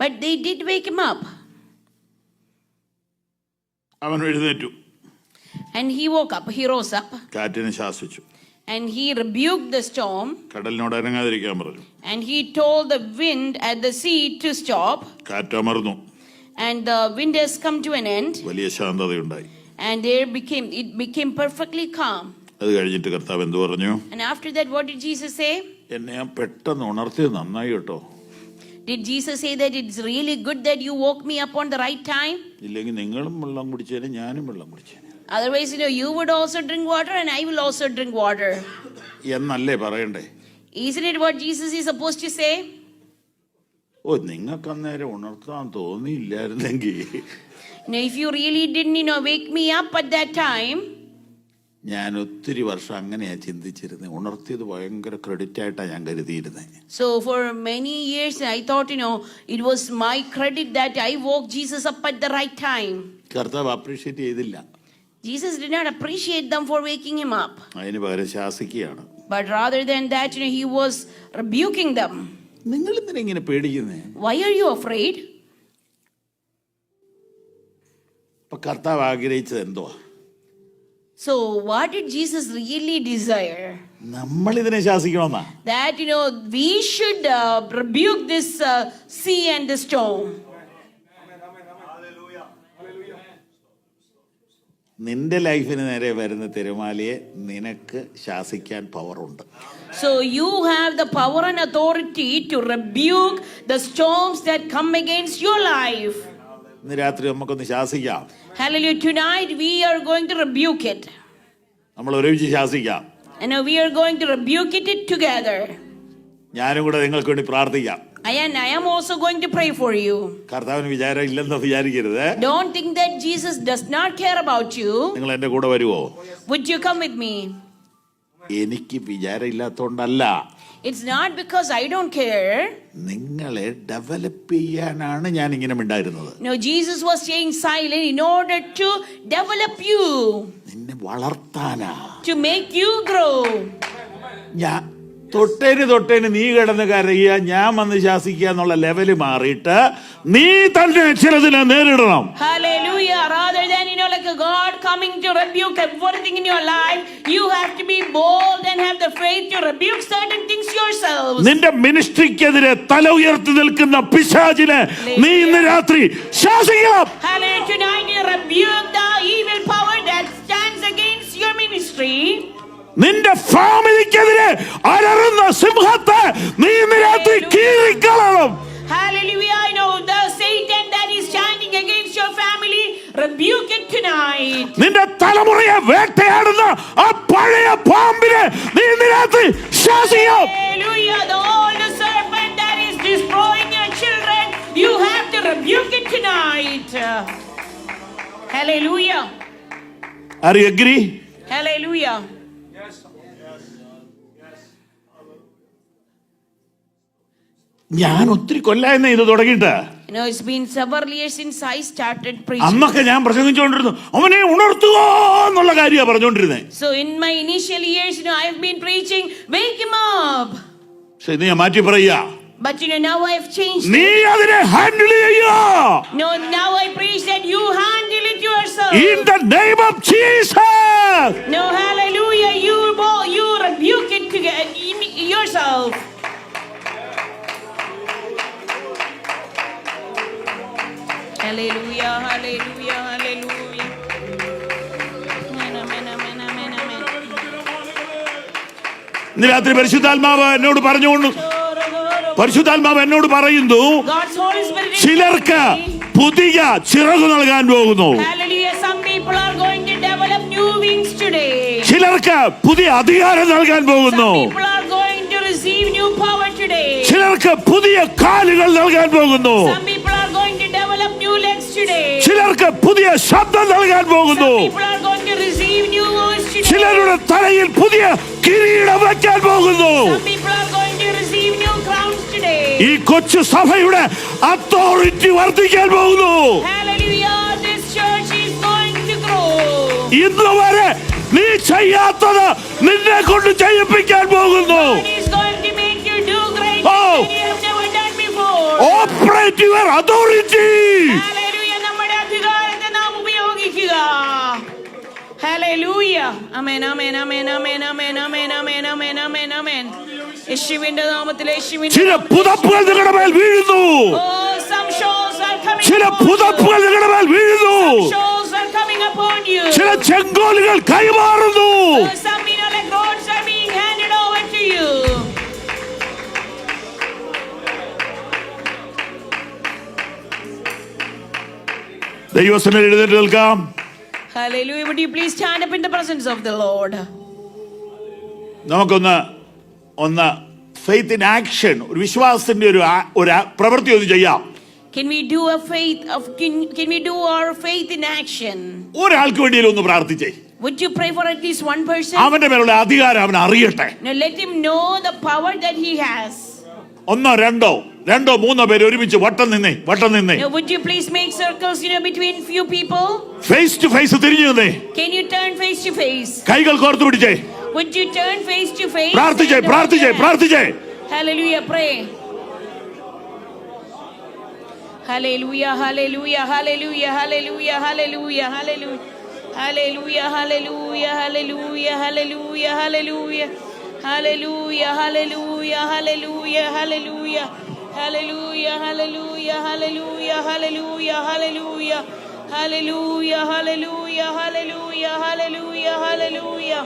But they did wake him up. അവൻ എഴുന്നേറ്റു, And he woke up. He rose up. കാറ്റിനെ ശാസിച്ചു, And he rebuked the storm. കടലിനോട് അനങ്ങാതിരിക്കാൻ പറഞ്ഞു. And he told the wind and the sea to stop. കാറ്റ് അമർന്നു, And the wind has come to an end. വലിയ ശാന്തതയുണ്ടായി. And it became perfectly calm. അത് കഴിഞ്ഞിട്ട് കർത്താവ് എന്ത് പറഞ്ഞു? And after that, what did Jesus say? എന്നെ ഞാൻ പെട്ടെന്ന് ഉണർത്തിയത് നന്നായി കേട്ടോ. Did Jesus say that it's really good that you woke me up on the right time? ഇല്ലെങ്കിൽ നിങ്ങളും വെള്ളം കുടിച്ചേനെ, ഞാനും വെള്ളം കുടിച്ചേനെ. Otherwise, you would also drink water and I will also drink water. എന്നല്ലേ പറയണ്ടേ? Isn't it what Jesus is supposed to say? ഓ, നിങ്ങൾക്ക് അന്നേരം ഉണർത്താൻ തോന്നിയില്ലായിരുന്നെങ്കിൽ Now, if you really didn't, wake me up at that time. ഞാൻ ഒത്തിരി വർഷം അങ്ങനെയാ ചിന്തിച്ചിരുന്നത്. ഉണർത്തിയത് ഭയങ്കര ക്രെഡിറ്റ് ആയിട്ടാണ് ഞാൻ കരുതിയിരുന്നത്. So for many years I thought, it was my credit that I woke Jesus up at the right time. കർത്താവ് appreciate ചെയ്തില്ല. Jesus did not appreciate them for waking him up. അതിന് പകരം ശാസിക്കുകയാണ്. But rather than that, he was rebuking them. നിങ്ങൾ എന്തിനാ ഇങ്ങനെ പേടിക്കുന്നേ? Why are you afraid? അപ്പൊ കർത്താവ് ആഗ്രഹിച്ചത് എന്തുവാ? So what did Jesus really desire? നമ്മൾ ഇതിനെ ശാസിക്കണമെന്നാ. That, we should rebuke this sea and the storm. നിന്റെ ലൈഫിന് നേരെ വരുന്ന തിരമാലയെ നിനക്ക് ശാസിക്കാൻ പവറുണ്ട്. So you have the power and authority to rebuke the storms that come against your life. ഇന്ന് രാത്രി നമുക്കൊന്ന് ശാസിക്കാം. Hallelujah. Tonight we are going to rebuke it. നമ്മൾ ഒരുമിച്ച് ശാസിക്കാം. And we are going to rebuke it together. ഞാനും കൂടെ നിങ്ങൾക്ക് വേണ്ടി പ്രാർത്ഥിക്കാം. I am also going to pray for you. കർത്താവിന് വിചാരം ഇല്ലെന്ന് വിചാരിക്കരുത്. Don't think that Jesus does not care about you. നിങ്ങൾ എന്റെ കൂടെ വരുവോ? Would you come with me? എനിക്ക് വിചാരം ഇല്ലാത്തോണ്ടല്ല. It's not because I don't care. നിങ്ങളെ ഡെവലപ്പ് ചെയ്യാനാണ് ഞാൻ ഇങ്ങനെ മിണ്ടായിരുന്നത്. No, Jesus was staying silent in order to develop you. നിന്നെ വളർത്താനാ. To make you grow. ഞാൻ തൊട്ടേന് നീ കിടന്ന് കരയുക, ഞാൻ വന്ന് ശാസിക്കുക എന്നുള്ള ലെവല് മാറിയിട്ട് നീ തന്നെ ചിലതിനെ നേരിടണം. Hallelujah. Rather than, like a God coming to rebuke everything in your life, you have to be bold and have the faith to rebuke certain things yourselves. നിന്റെ മിനിസ്ട്രിക്കെതിരെ തല ഉയർത്തി നിൽക്കുന്ന പിശാചിനെ നീ ഇന്ന് രാത്രി ശാസിക്കണം. Hallelujah. Tonight you rebuke the evil power that stands against your ministry. നിന്റെ ഫാമിലിക്കെതിരെ അലറുന്ന സിംഹത്തെ നീ ഇന്ന് രാത്രി കീറിക്കളയണം. Hallelujah. I know the Satan that is standing against your family, rebuke it tonight. നിന്റെ തലമുറയെ വേട്ടയാടുന്ന ആ പഴയ പാമ്പിനെ നീ ഇന്ന് രാത്രി ശാസിക്കണം. Hallelujah. The old serpent that is destroying your children, you have to rebuke it tonight. Hallelujah. Are you agree? Hallelujah. ഞാൻ ഒത്തിരി കൊല്ലായെന്ന് ഇത് തുടങ്ങിയിട്ട്. It's been several years since I started preaching. അന്നൊക്കെ ഞാൻ പ്രസംഗിച്ചുകൊണ്ടിരുന്നു, അവനെ ഉണർത്തുക എന്നുള്ള കാര്യമാണ് പറഞ്ഞുകൊണ്ടിരുന്നത്. So in my initial years, I have been preaching, wake him up. പക്ഷെ ഇത് ഞാൻ മാറ്റി പറയുക. But now I have changed. നീ അതിനെ ഹാൻഡിൽ ചെയ്യുക. No, now I preach that you handle it yourself. In the name of Jesus. No, hallelujah. You rebuke it yourself. Hallelujah, hallelujah, hallelujah. Amen, amen, amen, amen, amen. ഇന്ന് രാത്രി പരിശുദ്ധാത്മാവ് എന്നോട് പറയുന്നു, God's Holy Spirit is ചിലർക്ക് telling me, പുതിയ ചിറക് നൽകാൻ പോകുന്നു. hallelujah, some people are going to develop new wings today. ചിലർക്ക് പുതിയ അധികാരം നൽകാൻ പോകുന്നു. Some people are going to receive new power today. ചിലർക്ക് പുതിയ കാലുകൾ നൽകാൻ പോകുന്നു. Some people are going to develop new legs today. ചിലർക്ക് പുതിയ ശബ്ദം നൽകാൻ പോകുന്നു. Some people are going to receive new voice today. ചിലരുടെ തലയിൽ പുതിയ കിരീടം വയ്ക്കാൻ പോകുന്നു. Some people are going to receive new crowns today. ഈ കൊച്ചു സഭയുടെ അതോറിറ്റി വർദ്ധിക്കാൻ പോകുന്നു. Hallelujah, this church is going to grow. ഇന്ന് വരെ നീ ചെയ്യാത്തത് നിന്നെ കൊണ്ട് ചെയ്യിപ്പിക്കാൻ പോകുന്നു. God is going to make you do great Oh. things that you have never done before. Operate your authority. Hallelujah, നമ്മുടെ അധികാരത്തെ നാം ഉപയോഗിക്കുക. Hallelujah. Amen, amen, amen, amen, amen, amen, amen, amen, amen, amen. യേശുവിന്റെ നാമത്തിൽ, യേശുവിന്റെ ചില നാമത്തിൽ. പുതപ്പുകൾ നിങ്ങളുടെ മേൽ വീഴുന്നു. Oh, some shows are coming ചില upon you. പുതപ്പുകൾ നിങ്ങളുടെ മേൽ വീഴുന്നു. Shows are coming upon you. ചില ചെങ്കോലുകൾ കൈമാറുന്നു. Some like roads are being handed over to you. ദൈവസന്നിധിയിൽ എഴുന്നേറ്റ് നിൽക്കാം. Hallelujah. Would you please stand up in the presence of the Lord? നമുക്കൊന്ന് ഫെയ്ത്ത് ഇൻ ആക്ഷൻ, ഒരു വിശ്വാസത്തിന്റെ ഒരു പ്രവൃത്തി ഒന്ന് ചെയ്യാം. Can we do can we do our faith in action? ഒരാൾക്ക് വേണ്ടിയാലും ഒന്ന് പ്രാർത്ഥിച്ചേ. Would you pray for at least one person? അവന്റെ മേലുള്ള അധികാരം അവൻ അറിയട്ടെ. Now let him know the power that he has. ഒന്നോ രണ്ടോ മൂന്നോ പേര് ഒരുമിച്ച് വട്ടം നിന്നേ. Now would you please make circles, between few people? Face to face തിരിഞ്ഞു നിന്നേ. Can you turn face to face? കൈകൾ കോർത്തു പിടിച്ചേ. Would you turn face to face? പ്രാർത്ഥിച്ചേ. Hallelujah, pray. Hallelujah, hallelujah, hallelujah, hallelujah, hallelujah, hallelujah. Hallelujah, hallelujah, hallelujah, hallelujah, hallelujah. Hallelujah, hallelujah, hallelujah, hallelujah. Hallelujah, hallelujah, hallelujah, hallelujah, hallelujah. Hallelujah, hallelujah, hallelujah, hallelujah, hallelujah.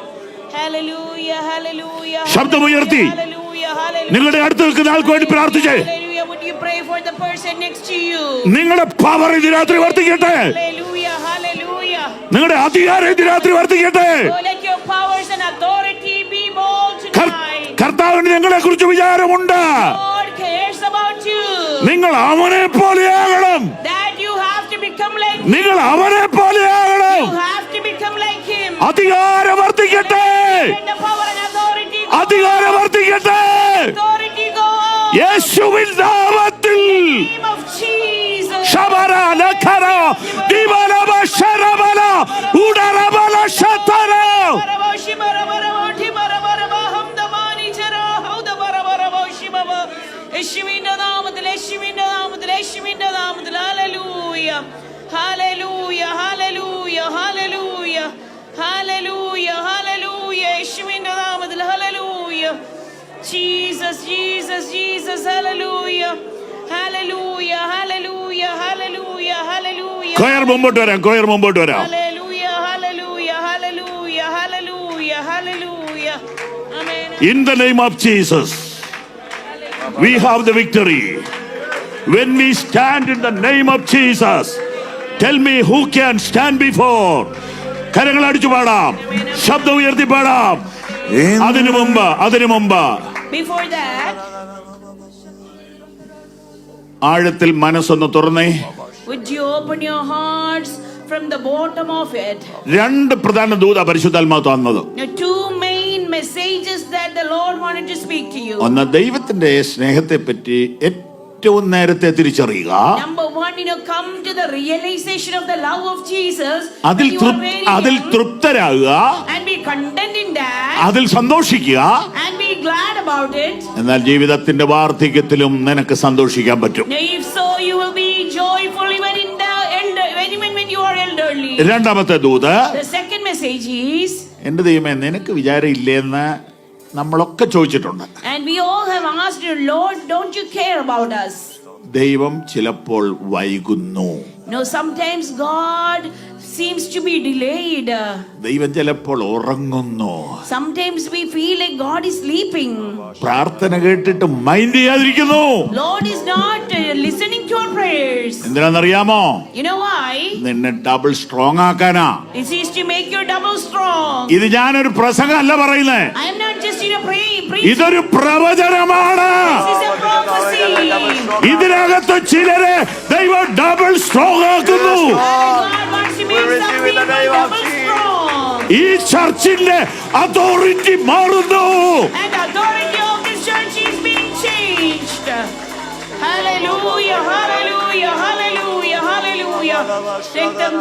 Hallelujah, hallelujah. ശബ്ദമുയർത്തി Hallelujah, hallelujah. നിങ്ങളുടെ അടുത്ത് നിൽക്കുന്ന ആൾക്ക് വേണ്ടി പ്രാർത്ഥിച്ചേ. Hallelujah, would you pray for the person next to you? നിങ്ങളുടെ power ഇന്ന് രാത്രി വർദ്ധിക്കട്ടെ. Hallelujah, hallelujah. നിങ്ങളുടെ അധികാരം ഇന്ന് രാത്രി വർദ്ധിക്കട്ടെ. Oh, let your powers and authority be bold tonight. കർത്താവിന് ഞങ്ങളെ കുറിച്ച് വിചാരമുണ്ട്. God cares about you. നിങ്ങൾ അവനെ പോലെയാകണം. That you have to become like him. നിങ്ങൾ അവനെ പോലെയാകണം. You have to become like him. അധികാരം വർദ്ധിക്കട്ടെ. Let the power and authority go. അധികാരം വർദ്ധിക്കട്ടെ. Authority go on. യേശുവിൻ നാമത്തിൽ. In the name of Jesus. ശബര ലഖര ദിബലബ ശരബല ഉഡരബല ശതര. യേശുവിന്റെ നാമത്തിൽ, യേശുവിന്റെ നാമത്തിൽ, യേശുവിന്റെ നാമത്തിൽ. Hallelujah, hallelujah, hallelujah, hallelujah, hallelujah, hallelujah. യേശുവിന്റെ നാമത്തിൽ. Hallelujah. Jesus, Jesus, Jesus. Hallelujah, hallelujah, hallelujah, hallelujah, hallelujah. Choir മുമ്പോട്ട് വരാം. Hallelujah, hallelujah, hallelujah, hallelujah, hallelujah. Amen. In the name of Jesus, we have the victory. When we stand in the name of Jesus, tell me who can stand before. കരങ്ങൾ അടിച്ചു പാടാം, ശബ്ദം ഉയർത്തി പാടാം. അതിനു മുമ്പ് Before that, ആഴത്തിൽ മനസ്സൊന്ന് തുറന്നേ. would you open your hearts from the bottom of it? രണ്ട് പ്രധാന ദൂത പരിശുദ്ധാത്മാവ് തന്നത്. Now, two main messages that the Lord wanted to speak to you. ഒന്ന്, ദൈവത്തിന്റെ സ്നേഹത്തെ പറ്റി ഏറ്റവും നേരത്തെ തിരിച്ചറിയുക. Number one, come to the realization of the love of Jesus. അതിൽ when you are very അതിൽ young, തൃപ്തരാകുക. and be content in that. അതിൽ സന്തോഷിക്കുക. And be glad about it. എന്നാൽ ജീവിതത്തിന്റെ വാർദ്ധക്യത്തിലും നിനക്ക് സന്തോഷിക്കാൻ പറ്റും. Now, if so, you will be joyful even in the when you are elderly. രണ്ടാമത്തെ ദൂത്, The second message is, എന്റെ ദൈവമേ നിനക്ക് വിചാരം ഇല്ലെന്ന് നമ്മളൊക്കെ ചോദിച്ചിട്ടുണ്ട്. and we all have asked you, Lord, don't you care about us? ദൈവം ചിലപ്പോൾ വൈകുന്നു. No, sometimes God seems to be delayed. ദൈവം ചിലപ്പോൾ ഉറങ്ങുന്നു. Sometimes we feel like God is sleeping. പ്രാർത്ഥന കേട്ടിട്ട് മൈൻഡ് ചെയ്യാതിരിക്കുന്നു. Lord is not listening to our prayers. എന്തിനാണെന്നറിയാമോ? You know why? നിന്നെ ഡബിൾ സ്ട്രോങ് ആക്കാനാ. This is to make you double strong. ഇത് ഞാനൊരു പ്രസംഗം അല്ല പറയുന്നേ. I am not just preaching. ഇതൊരു പ്രവചനമാണ്. This is a prophecy. ഇതിനകത്ത് ചിലരെ ദൈവം ഡബിൾ സ്ട്രോങ് ആക്കുന്നു. God wants to make some people double strong. ഈ ചർച്ചിന്റെ അതോറിറ്റി മാറുന്നു. And the authority of this church is being changed. Hallelujah, hallelujah, hallelujah, hallelujah. Rektam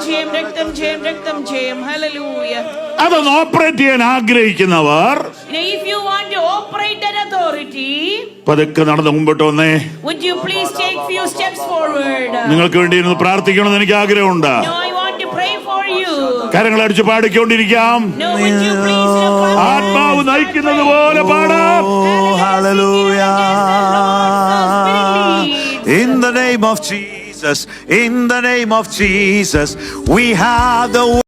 jayam, hallelujah. അതൊന്ന് operate ചെയ്യാൻ ആഗ്രഹിക്കുന്നവർ Now, if you want to operate that authority, പതുക്കെ നടന്ന് മുമ്പോട്ട് വന്നേ. would you please take few steps forward? നിങ്ങൾക്ക് വേണ്ടി ഇരുന്ന് പ്രാർത്ഥിക്കണമെന്ന് എനിക്ക് ആഗ്രഹമുണ്ട്. No, I want to pray for you. കരങ്ങളടിച്ച് പാടിക്കൊണ്ടിരിക്കാം. No, would you please clap? ആത്മാവ് നയിക്കുന്നത് പോലെ പാടാം. Oh, hallelujah. In the name of Jesus, in the name of Jesus, we have the